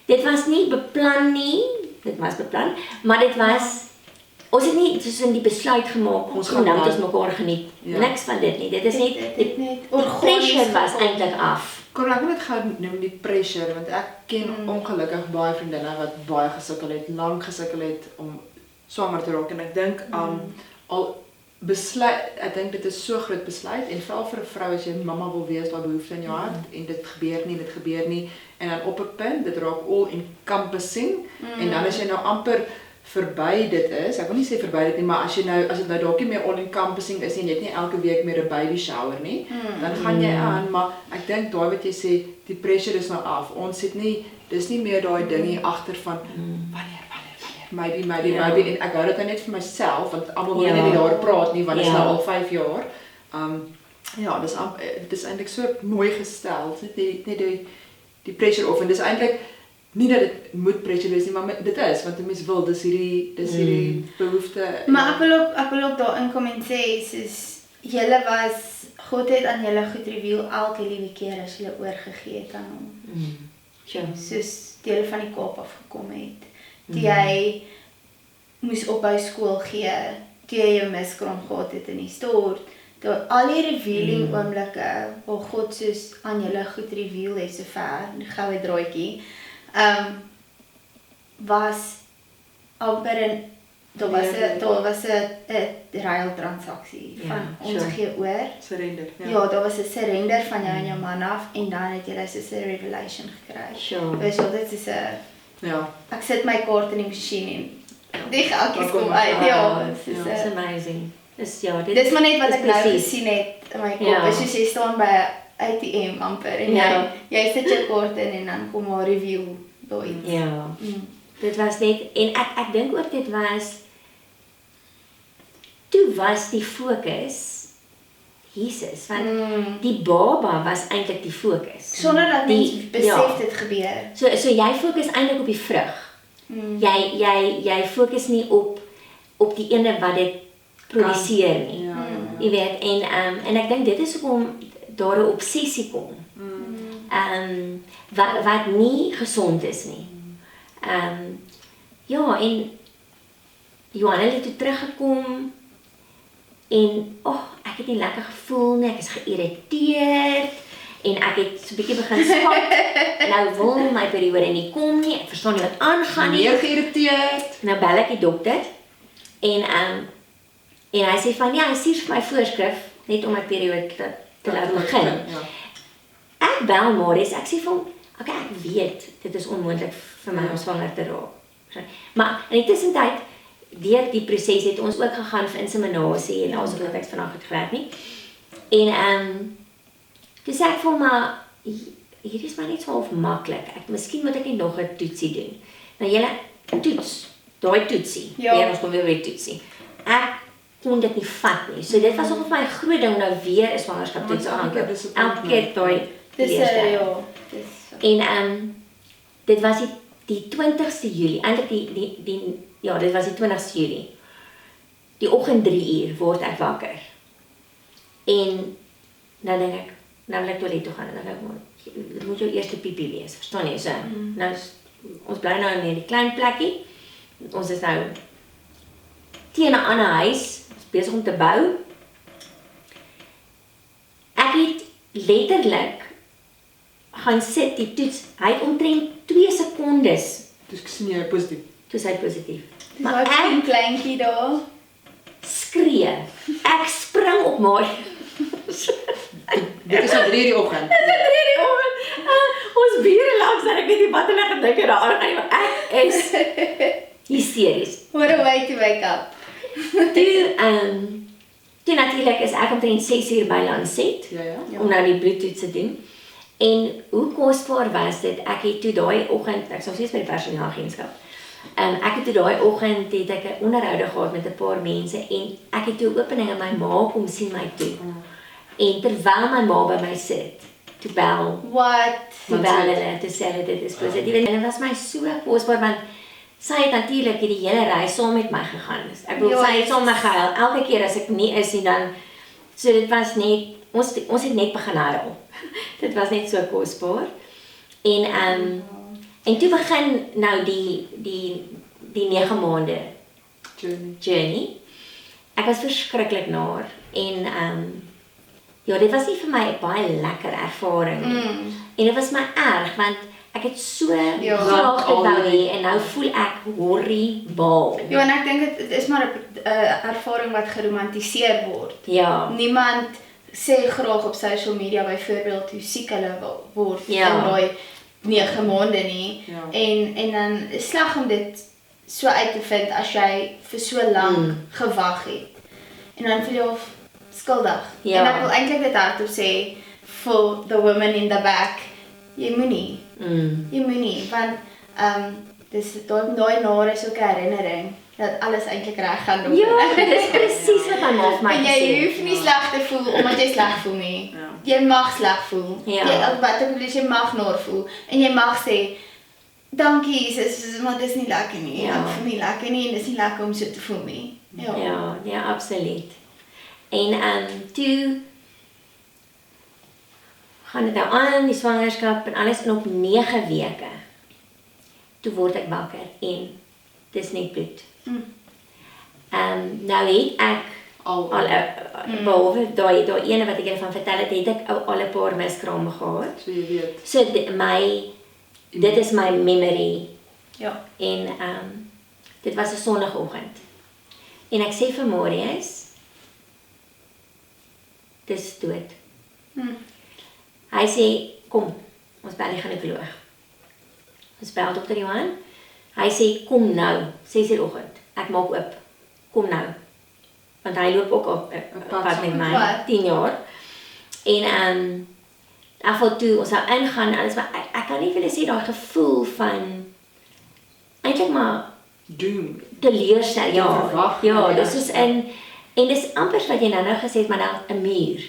dit was nie beplan nie. Dit was beplan, maar dit was ons het nie soos die besluit gemaak ons gaan nou ons mekaar geniet. Niks van dit nie. Dit is net die pressure was eintlik af. Kon ek net gou noem die pressure want ek ken ongelukkig baie vriendinne wat baie gesukkel het, lank gesukkel het om swanger te raak en ek dink al besluit, ek dink dit is so groot besluit en veral vir 'n vrou as jy mamma wil wees, daai behoefte in jou hart en dit gebeur nie en dan op 'n punt dit raak all encompassing en dan as jy nou amper verby dit is, ek wil nie sê verby dit nie, maar as dit nou dalk nie meer all encompassing is en jy het nie elke week meer 'n baby shower nie, dan gaan jy aan, maar ek dink daai wat jy sê, die pressure is nou af. Ons het nie, dis nie meer daai ding hier agter van wanneer maybe en ek hou dit net vir myself want almal wil nie daar praat nie want dit is nou al 5 jaar. Ja, dit is eintlik so mooi gestel. Net die pressure of en dis eintlik nie dat dit moet pressure wees nie, maar dit is want 'n mens wil dis hierdie behoefte. Maar ek wil ook daarin kom en sê soos God het aan julle goed reveal elke liewe keer as julle oorgegee het aan hom. Soos deel van die Kaap afgekom het. Toe jy moes ophou skool gee, toe jy jou miskraam gehad het in die stort, toe al die revealing oomblikke waar God soos aan julle goed reveal het sover, die goue draadjie, was amper daar was 'n ruil transaksie van ons gee oor. Surrender. Ja, daar was 'n surrender van jou en jou man af en dan het jy so 'n revelation gekry. Dus dit is 'n ek sit my kaart in die masjien en die geldjies kom uit. It's amazing. Dis maar net wat ek nou gesien het in my kop. Soos jy staan by 'n ATM amper en jy sit jou kaart in en dan kom haar review daar iets. Ja. Dit was net en ek dink ook dit was toe was die fokus Jesus, want die baba was eintlik die fokus. Sonder dat mens besef dit gebeur. So jy fokus eintlik op die vrug. Jy fokus nie op die ene wat dit produseer nie. Jy weet en ek dink dit is hoekom daar 'n obsessie kom. Wat nie gesond is nie. Ja, en Johanna het toe teruggekom en ek het nie lekker gevoel nie, ek is geïrriteerd en ek het so 'n bietjie begin spat. Nou wil my periode nie kom nie, ek verstaan nie wat aangaan nie. Meer geïrriteerd. Nou bel ek die dokter en hy sê van hy stuur vir my voorskrif net om my periode te laat begin. Ek bel Marius, ek sê vir hom, okay, ek weet dit is onmoontlik vir my om swanger te raak. Maar in die tussentyd deur die proses het ons ook gegaan vir inseminasie en ons het niks vanaf gewerk nie. En toe sê ek vir hom, maar hier is maar net so half maklik. Miskien moet ek nie nog 'n toetsie doen. Nou julle toets, daai toetsie. Ja. Ons kom weer by die toetsie. Ek kon dit nie vat nie. So dit was ook vir my 'n groot ding nou weer 'n swangerskaptoets aangekoop. Elke keer daai Dis leerstel. ja. Dis En dit was die 20ste Julie, eintlik dit was die 20ste Julie. Die oggend 3 uur word ek wakker. En nou dink ek, nou wil ek toilet toe gaan en dan dink ek, dit moet jou eerste piepie wees, verstaan jy? So, nou ons bly nou in hierdie klein plekkie. Ons is nou teen 'n ander huis, ons is besig om te bou. Ek het letterlik gaan sit die toets. Hy het omtrent 2 sekondes. Dus ek sien jy positief. Toe sy positief. Dis Maar daai ek kleintjie daar. skree. Ek spring op maar. Dit is al 3 uur die oggend. Ons bure langs en ek weet nie wat hulle gedink het daaraan nie, maar ek is hysteries. What a way to wake up. Toe natuurlik is ek omtrent 6 uur by Lancet. Ja. Om nou die bloedtoets te doen. En hoe kosbaar was dit? Ek het toe daai oggend, ek sou steeds by die personeelagentskap. Ek het toe daai oggend het ek 'n onderhoud gehad met 'n paar mense en ek het toe 'n opening in my maag kom sien my toe. En terwyl my ma by my sit, toe bel hulle te sê hulle dit is positief. En dit was my so kosbaar want sy het natuurlik die hele reis saam met my gegaan. Ek bedoel sy het saam met my gehuil. Elke keer as ek nie is nie dan so dit was net ons het net begin huil. Dit was net so kosbaar. En toe begin nou die 9 maande journey. Ek was verskriklik naar en ja, dit was nie vir my 'n baie lekker ervaring nie. En dit was my erg want ek het so graag dit wou hê en nou voel ek horribaal. Ja, en ek dink dit is maar 'n ervaring wat geromantiseer word. Ja. Niemand sê graag op social media byvoorbeeld hoe siek hulle word in daai 9 maande nie. Ja. En dan is sleg om dit so uit te vind as jy vir so lank gewag het. En dan voel jy of skuldig. Ja. En ek wil eintlik dit hardop sê for the women in the back. Jy moenie. Jy moenie want dis daai nare is ook 'n herinnering dat alles eintlik reg gaan loop. Ja, dit is presies wat my ma vir my En gesê jy het. hoef nie sleg te voel omdat jy sleg voel nie. Ja. Jy mag sleg voel. Ja. Wat ek bedoel is jy mag naar voel en jy mag sê dankie Jesus, maar dis nie lekker nie. Ja. Ek voel nie lekker nie en dis nie lekker om so te voel nie. Ja, absoluut. En toe gaan dit nou aan die swangerskap en alles en op 9 weke. Toe word ek wakker en dis net bloed. Nou het ek al behalwe daai ene wat ek julle van vertel het ek al 'n paar miskrame gehad. So jy weet. So dit is my memory. Ja. En dit was 'n sonnaandoggend. En ek sê vir Marius, dis dood. Hy sê, kom, ons bel die ginekoloog. Ons bel dokter Johan. Hy sê, kom nou, 6 uur oggend. Ek maak oop. Kom nou. Want hy loop ook op pad met my, 10 jaar. En afval toe, ons sou ingaan, alles, maar ek kan nie vir julle sê, daai gevoel van, eintlik maar, Doom. teleurstel, verwag, ja, dis is en dis amper wat jy nou gesê het, maar nou 'n muur.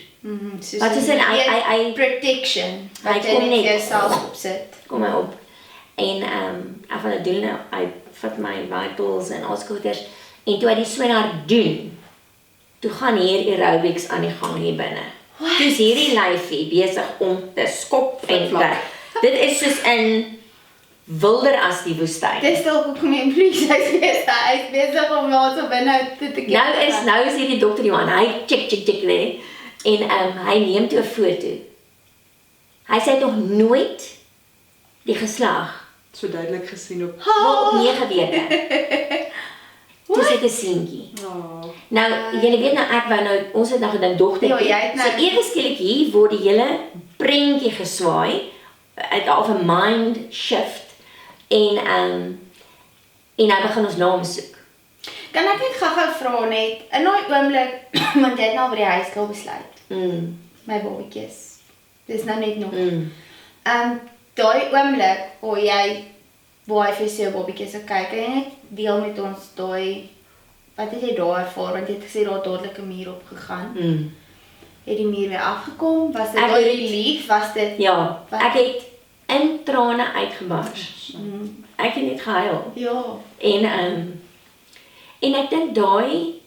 Wat is 'n protection Hy wat jy kom net net vir jouself opsit. Kom maar op. En af van die doen nou, hy vat my vitals en al skooters en toe hy die sonar doen, toe gaan hier aerobics aan die gang hier binne. Dis hierdie lyfie besig om te skop en te. Dit is soos in wilder as die woestyn. Dis dalk hoekom jy please hy is besig om wat op binne te kyk. Nou is hierdie dokter Johan, hy check nee. En hy neem toe 'n foto. Hy sê nog nooit die geslag So duidelik gesien op. op 9 weke. Dis 'n seentjie. Nou, julle weet nou ek wou nou ons het nou gedink dogter. Ja, jy het nou ewe skielik hier word die hele prentjie geswaai uit of 'n mind shift en nou begin ons naam soek. Kan ek net gou-gou vra net, in daai oomblik, want jy het nou by die huiskool besluit, my babatjies, dis nou net nog. Daai oomblik, waar hy vir sy babatjies kyk, kan jy net deel met ons daai, wat het jy daar ervaar, want jy het gesê daar het dadelik 'n muur opgegaan. Het die muur weer afgekom, was dit daai relief, was dit? Ja, ek het in trane uitgebars. Ek het net gehuil. Ja. En ek dink daai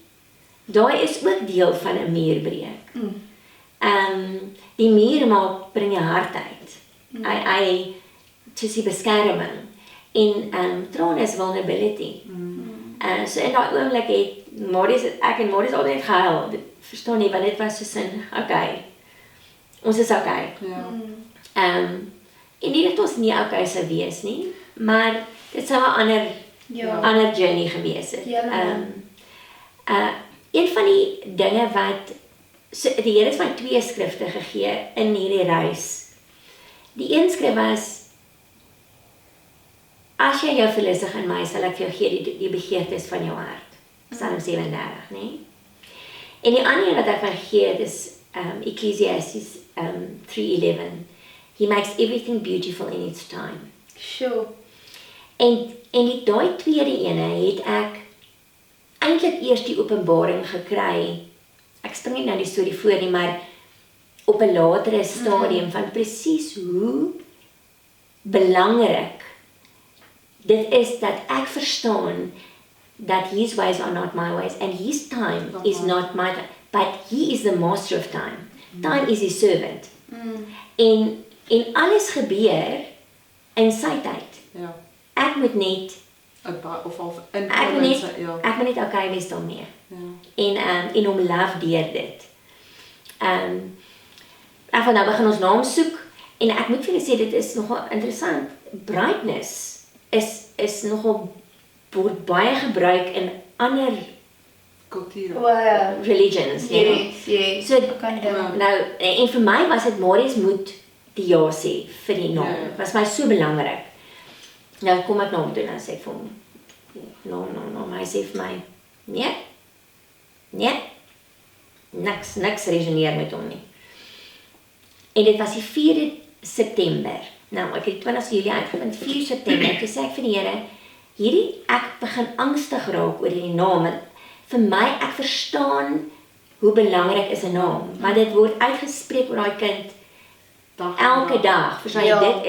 is ook deel van 'n muurbreek. Die muur bring jou hart uit. Dit is die beskerming. En trane is vulnerability. So in daai oomblik het ek en Marius altyd net gehuil. Verstaan nie, want dit was so sin, okay. Ons is okay. Ja. En nie dat ons nie okay sou wees nie, maar dit sou 'n ander journey gewees het. Een van die dinge wat, die Here het my 2 skrifte gegee in hierdie reis. Die een skrif was, as jy jou verlustig in my, sal ek vir jou gee die begeertes van jou hart. Psalm 37, nee? En die ander wat ek my gee, is Ecclesiastes 3:11. He makes everything beautiful in its time. Sure. En daai tweede ene het ek eintlik eers die openbaring gekry. Ek spring nie nou die storie voor nie, maar op 'n latere stadium van presies hoe belangrik dit is dat ek verstaan that his ways are not my ways and his time is not my time, but he is the master of time. Time is his servant. En alles gebeur in sy tyd. Ja. Ek moet net ek moet net okay wees daarmee. En hom love deur dit. En van nou begin ons naam soek en ek moet vir julle sê dit is nogal interessant. Brightness is nogal word baie gebruik in ander kulture. Religions. Yes. So nou en vir my was dit Marius moet die ja sê vir die naam. Dit was my so belangrik. Nou kom ek na hom toe en sê vir hom, no, hy sê vir my, nee, niks resoneer met hom nie. En dit was die 4 September, nou ek het 20 Julie uitgevind, 4 September, toe sê ek vir die Here, ek begin angstig raak oor die naam, en vir my, ek verstaan hoe belangrik is 'n naam, maar dit word uitgespreek oor daai kind, elke dag, verstaan jy,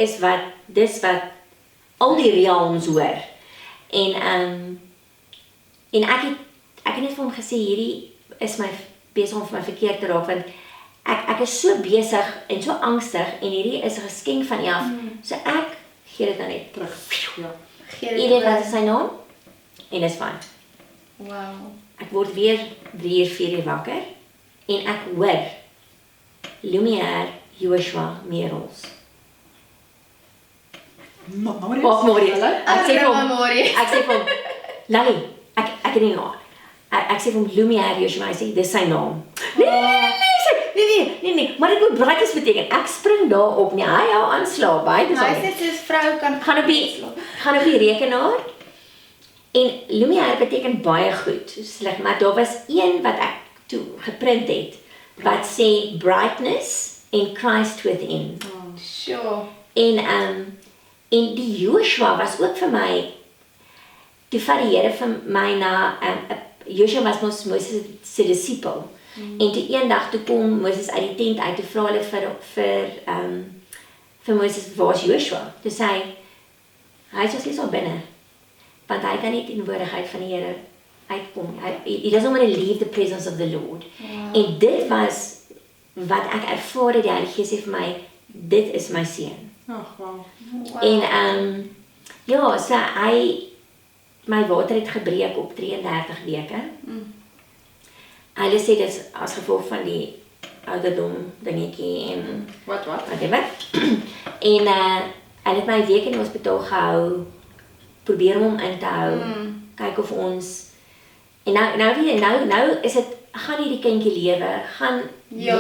dis wat al die realms hoor. En ek het net vir hom gesê, hierdie is my besig om vir my verkeerd te raak, want ek is so besig en so angstig, en hierdie is 'n geskenk van U af, so ek gee dit nou net terug. Iedereen wat is sy naam, en dis fyn. Wow. Ek word weer 3 uur, 4 uur wakker, en ek hoor, Lumière, Joshua, Merels. Marius. Ek sê vir hom, Lali, ek het nie naam. Ek sê vir hom, Lumière, Joshua, hy sê, dis sy naam. Nee, maar dit moet brightness beteken. Ek spring daar op nie, hy hou aanslaap, hy dis hy sê soos vrou kan gaan op die rekenaar. En Lumière beteken baie goed, sleg, maar daar was een wat ek toe geprint het, wat sê brightness en Christ within. Sure. En die Joshua was ook vir my, toe vat die Here vir my na, Joshua was Moses se disipel, en toe eendag toe kom Moses uit die tent uit, toe vra hulle vir Moses, waar is Joshua? Toe sê hy is nie so binne, want hy kan nie die teenwoordigheid van die Here uitkom. He doesn't want to leave the presence of the Lord. En dit was wat ek ervaar het, die Heilige Gees sê vir my, dit is my seun. Wow. En so my water het gebreek op 33 weke. Hulle sê dit is as gevolg van die ouderdom dingetjie en whatever. En hulle het my 'n week in die hospitaal gehou, probeer om hom in te hou, kyk of ons, en nou is dit, gaan hierdie kindjie lewe, gaan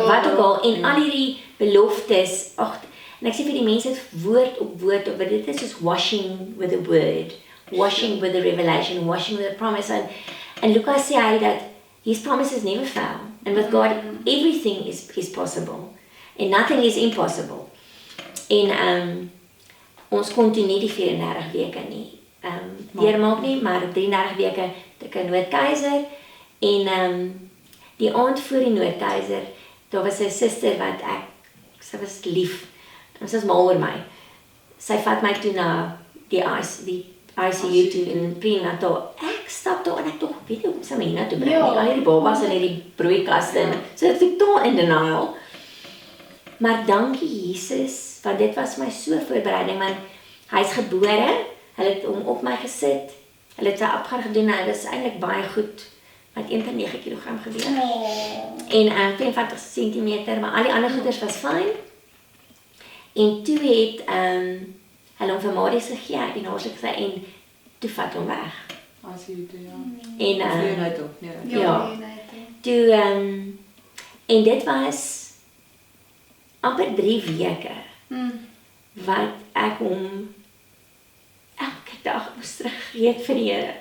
wat ook al, en al hierdie beloftes, en ek sê vir die mense, woord op woord, dit is soos washing with a word, washing with the revelation, washing with the promise. And Lucas sê hy dat his promises never fail. And with God, everything is possible. And nothing is impossible. En ons kon toe nie die 34 weke nie deurmaak nie, maar op 33 weke het ek 'n noodkeiser. En die aand voor die noodkeiser, daar was 'n suster wat sy was lief. Sy was mal oor my. Sy vat my toe na die ICU toe in prenatal. Ek stap daar en ek tog weet nie hoe sy my hiernatoe bring nie. Al hierdie babas in hierdie broeikaste. So ek was totaal in denial. Maar dankie Jesus, want dit was my so voorbereiding, want hy's gebore, hulle het hom op my gesit, hulle het sy opgaan gedoen en hy was eintlik baie goed. Hy het 1,9 kg geweeg. En 54 cm, maar al die ander goeders was fyn. En toe het hulle hom vir Marius gegee en haarslik gesê en toe vat hom weg. As jy dit En Leonheid ook, nee. ja. Toe en dit was amper 3 weke wat ek hom elke dag moes teruggee vir die Here.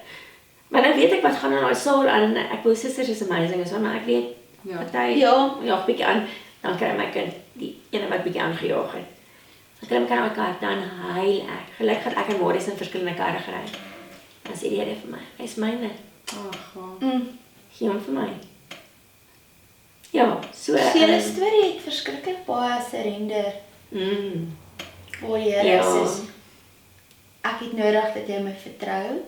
Maar nou weet ek wat gaan in daai saal aan. Ek wou susters is amazing is, maar ek weet wat hy jaag bietjie aan, dan kry my kind die ene wat bietjie aangejaag het. Dan kry my kind uit kar, dan huil ek. Gelukkig het ek en Marius in verskillende karre gery. Dan sê die Here vir my, hy's myne. Gee hom vir my. Ja, so Julle storie het verskriklik baie surrender. O Here, sis. Ek het nodig dat jy my vertrou.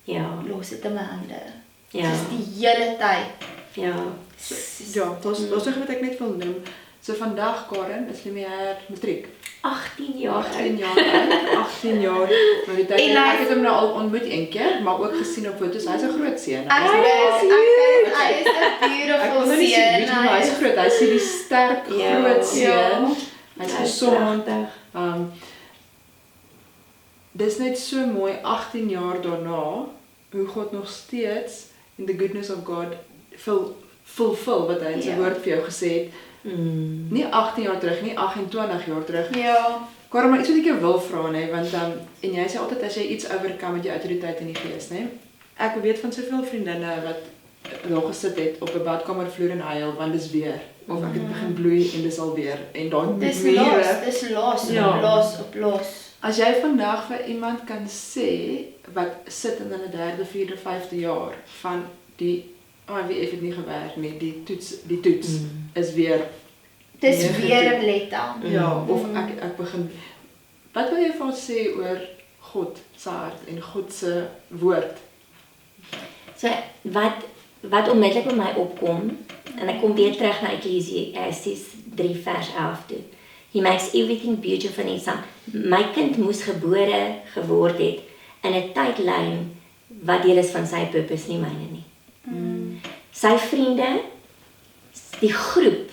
Ja. Los dit in my hande. Ja. Dis die hele tyd. Ja. Ja, daar's nog wat ek net wil noem. So vandag Karen is nie meer matriek. 18 jaar 18 jaar oud, 18 jaar. Maar die tyd ek het hom nou al ontmoet een keer, maar ook gesien op foto's. Hy's 'n groot seun. Hy is 'n beautiful seun. Hy's groot. Hy's die sterk groot seun. Hy's gesond. Dis net so mooi 18 jaar daarna hoe God nog steeds in the goodness of God fulfill wat hy in sy woord vir jou gesê het. Nie 18 jaar terug, nie 28 jaar terug. Ja. Karen, maar iets wat ek jou wil vra, nee, want en jy sê altyd as jy iets oorkom met jou autoriteit in die gees, nee. Ek weet van soveel vriendinne wat daar gesit het op 'n badkamervloer en huil want dis weer of ek het begin bloei en dis al weer en dan dis los, op los. As jy vandag vir iemand kan sê wat sit in hulle 3de, 4de, 5de jaar van die wie het nie gewerk nie, die toets is weer dis weer 'n letdown. Ja, of ek begin wat wil jy vir ons sê oor God se hart en God se woord? So wat onmiddellik by my opkom, en ek kom weer terug na Ecclesiastes 3 vers 11 toe. He makes everything beautiful in his son. My kind moes gebore geword het in 'n tydlyn wat deel is van sy purpose, nie myne nie. Sy vriende, die groep.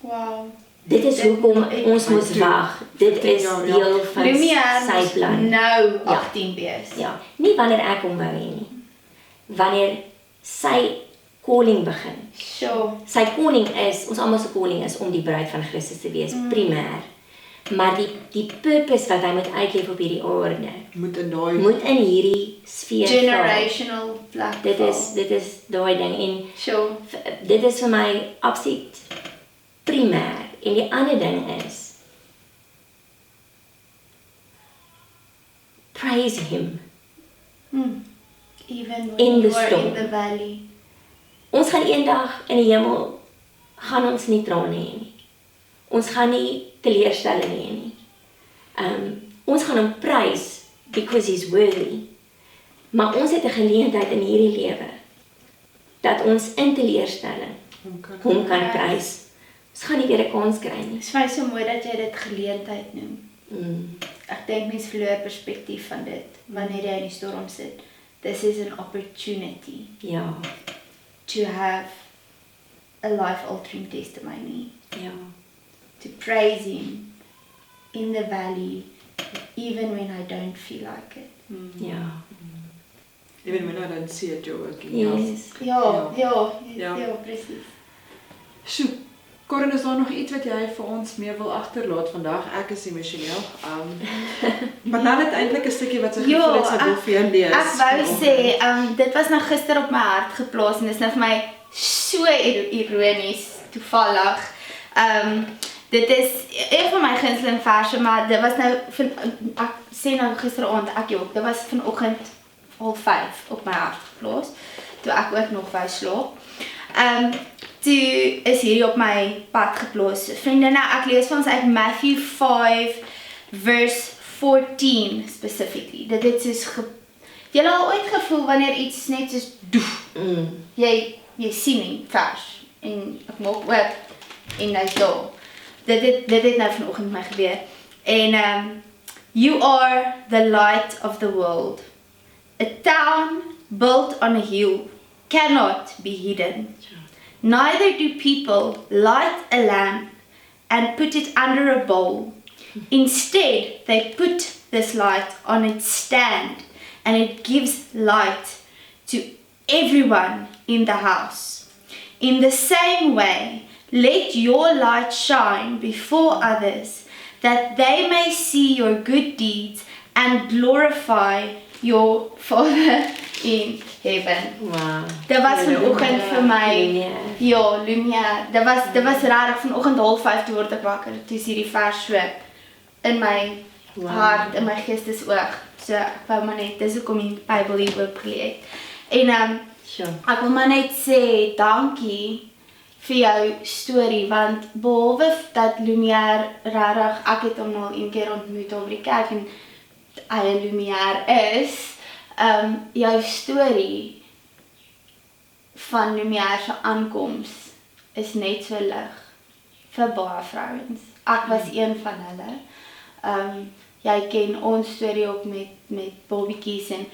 Wow. Dit is hoekom ons moet wag. Dit is deel van sy plan. Nou 18 wees. Ja, nie wanneer ek hom wou hê nie. Wanneer sy calling begin. Sure. Sy calling is, ons almal se calling is om die bruid van Christus te wees, primêr. Maar die purpose wat hy moet uitleef op hierdie aarde, moet in hierdie sfeer generational plek. Dit is daai ding en sure. Dit is vir my absoluut primêr. En die ander ding is praise him. Even when in you are in the valley. Ons gaan eendag in die hemel gaan ons nie trane hê nie. Ons gaan nie teleurstelling hê nie. Ons gaan hom prys because he's worthy. Maar ons het 'n geleentheid in hierdie lewe dat ons in teleurstelling hom kan prys. Ons gaan nie weer 'n kans kry nie. Dit is vir my so mooi dat jy dit geleentheid noem. Ek dink mense verloor perspektief van dit wanneer jy in die storm sit. This is an opportunity. Ja. To have a life-altering testimony. Ja. To praise him in the valley, even when I don't feel like it. Ja. Even when I don't see it, you're working. Yes. Ja, presies. Sjoe, Corin, is daar nog iets wat jy vir ons mee wil agterlaat vandag? Ek is emosioneel. Maar nou het eintlik 'n stukkie wat sy gevoel het sy wil vir jou lees. Ek wou sê, dit was nou gister op my hart geplaas en dit is nou vir my so ironies, toevallig. Dit is een van my gunsteling verse, maar dit was nou, ek sê nou gisteraand, dit was vanoggend 4:30 op my hart geplaas, toe ek ook nog wou slaap. Toe is hierdie op my pad geplaas. Vriendinne, ek lees vir ons uit Matthew 5 verse 14 specifically. Dit het soos julle al ooit gevoel wanneer iets net soos doef. Jy sien die vers en ek maak oop en hy's daar. Dit het nou vanoggend met my gebeur. En you are the light of the world. A town built on a hill cannot be hidden. Neither do people light a lamp and put it under a bowl. Instead, they put this light on its stand, and it gives light to everyone in the house. In the same way, let your light shine before others, that they may see your good deeds and glorify your Father in heaven. Wow. Dit was vanoggend vir my. Lumière. Ja, Lumière. Dit was regtig vanoggend 4:30 toe word ek wakker. Toe is hierdie vers so in my hart, in my geestesoog. So ek wou maar net, dis hoekom die Bybel hier oopgelê het. En ek wil maar net sê dankie vir jou storie, want behalwe dat Lumière regtig, ek het hom nou een keer ontmoet op die kerk en hy Lumière is, jou storie van Lumière se aankoms is net so lig vir baie vrouens. Ek was een van hulle. Jy ken ons storie ook met Bobbiekies en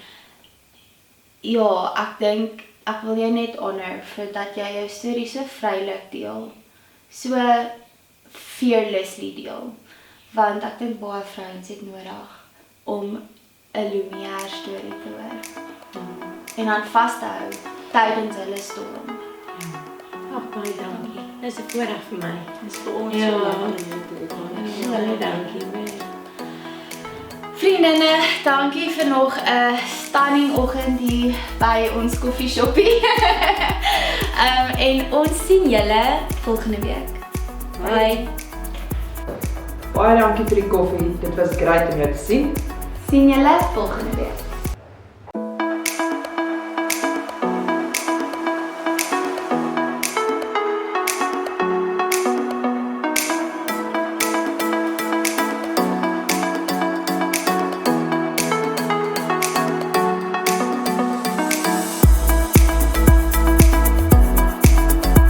ja, ek dink ek wil jou net honor vir dat jy jou storie so vrylik deel, so fearlessly deel, want ek dink baie vrouens het nodig om 'n Lumière storie te hoor en dan vas te hou tydens hulle storm. Baie dankie. Dis 'n voorreg vir my. Dis vir ons Ja. so lekker om jou te hê. Baie dankie. Vriendinne, dankie vir nog 'n stunning oggend hier by ons koffieshoppie. En ons sien julle volgende week. Bye. Baie dankie vir die koffie. Dit was great om jou te sien. Sien julle volgende week.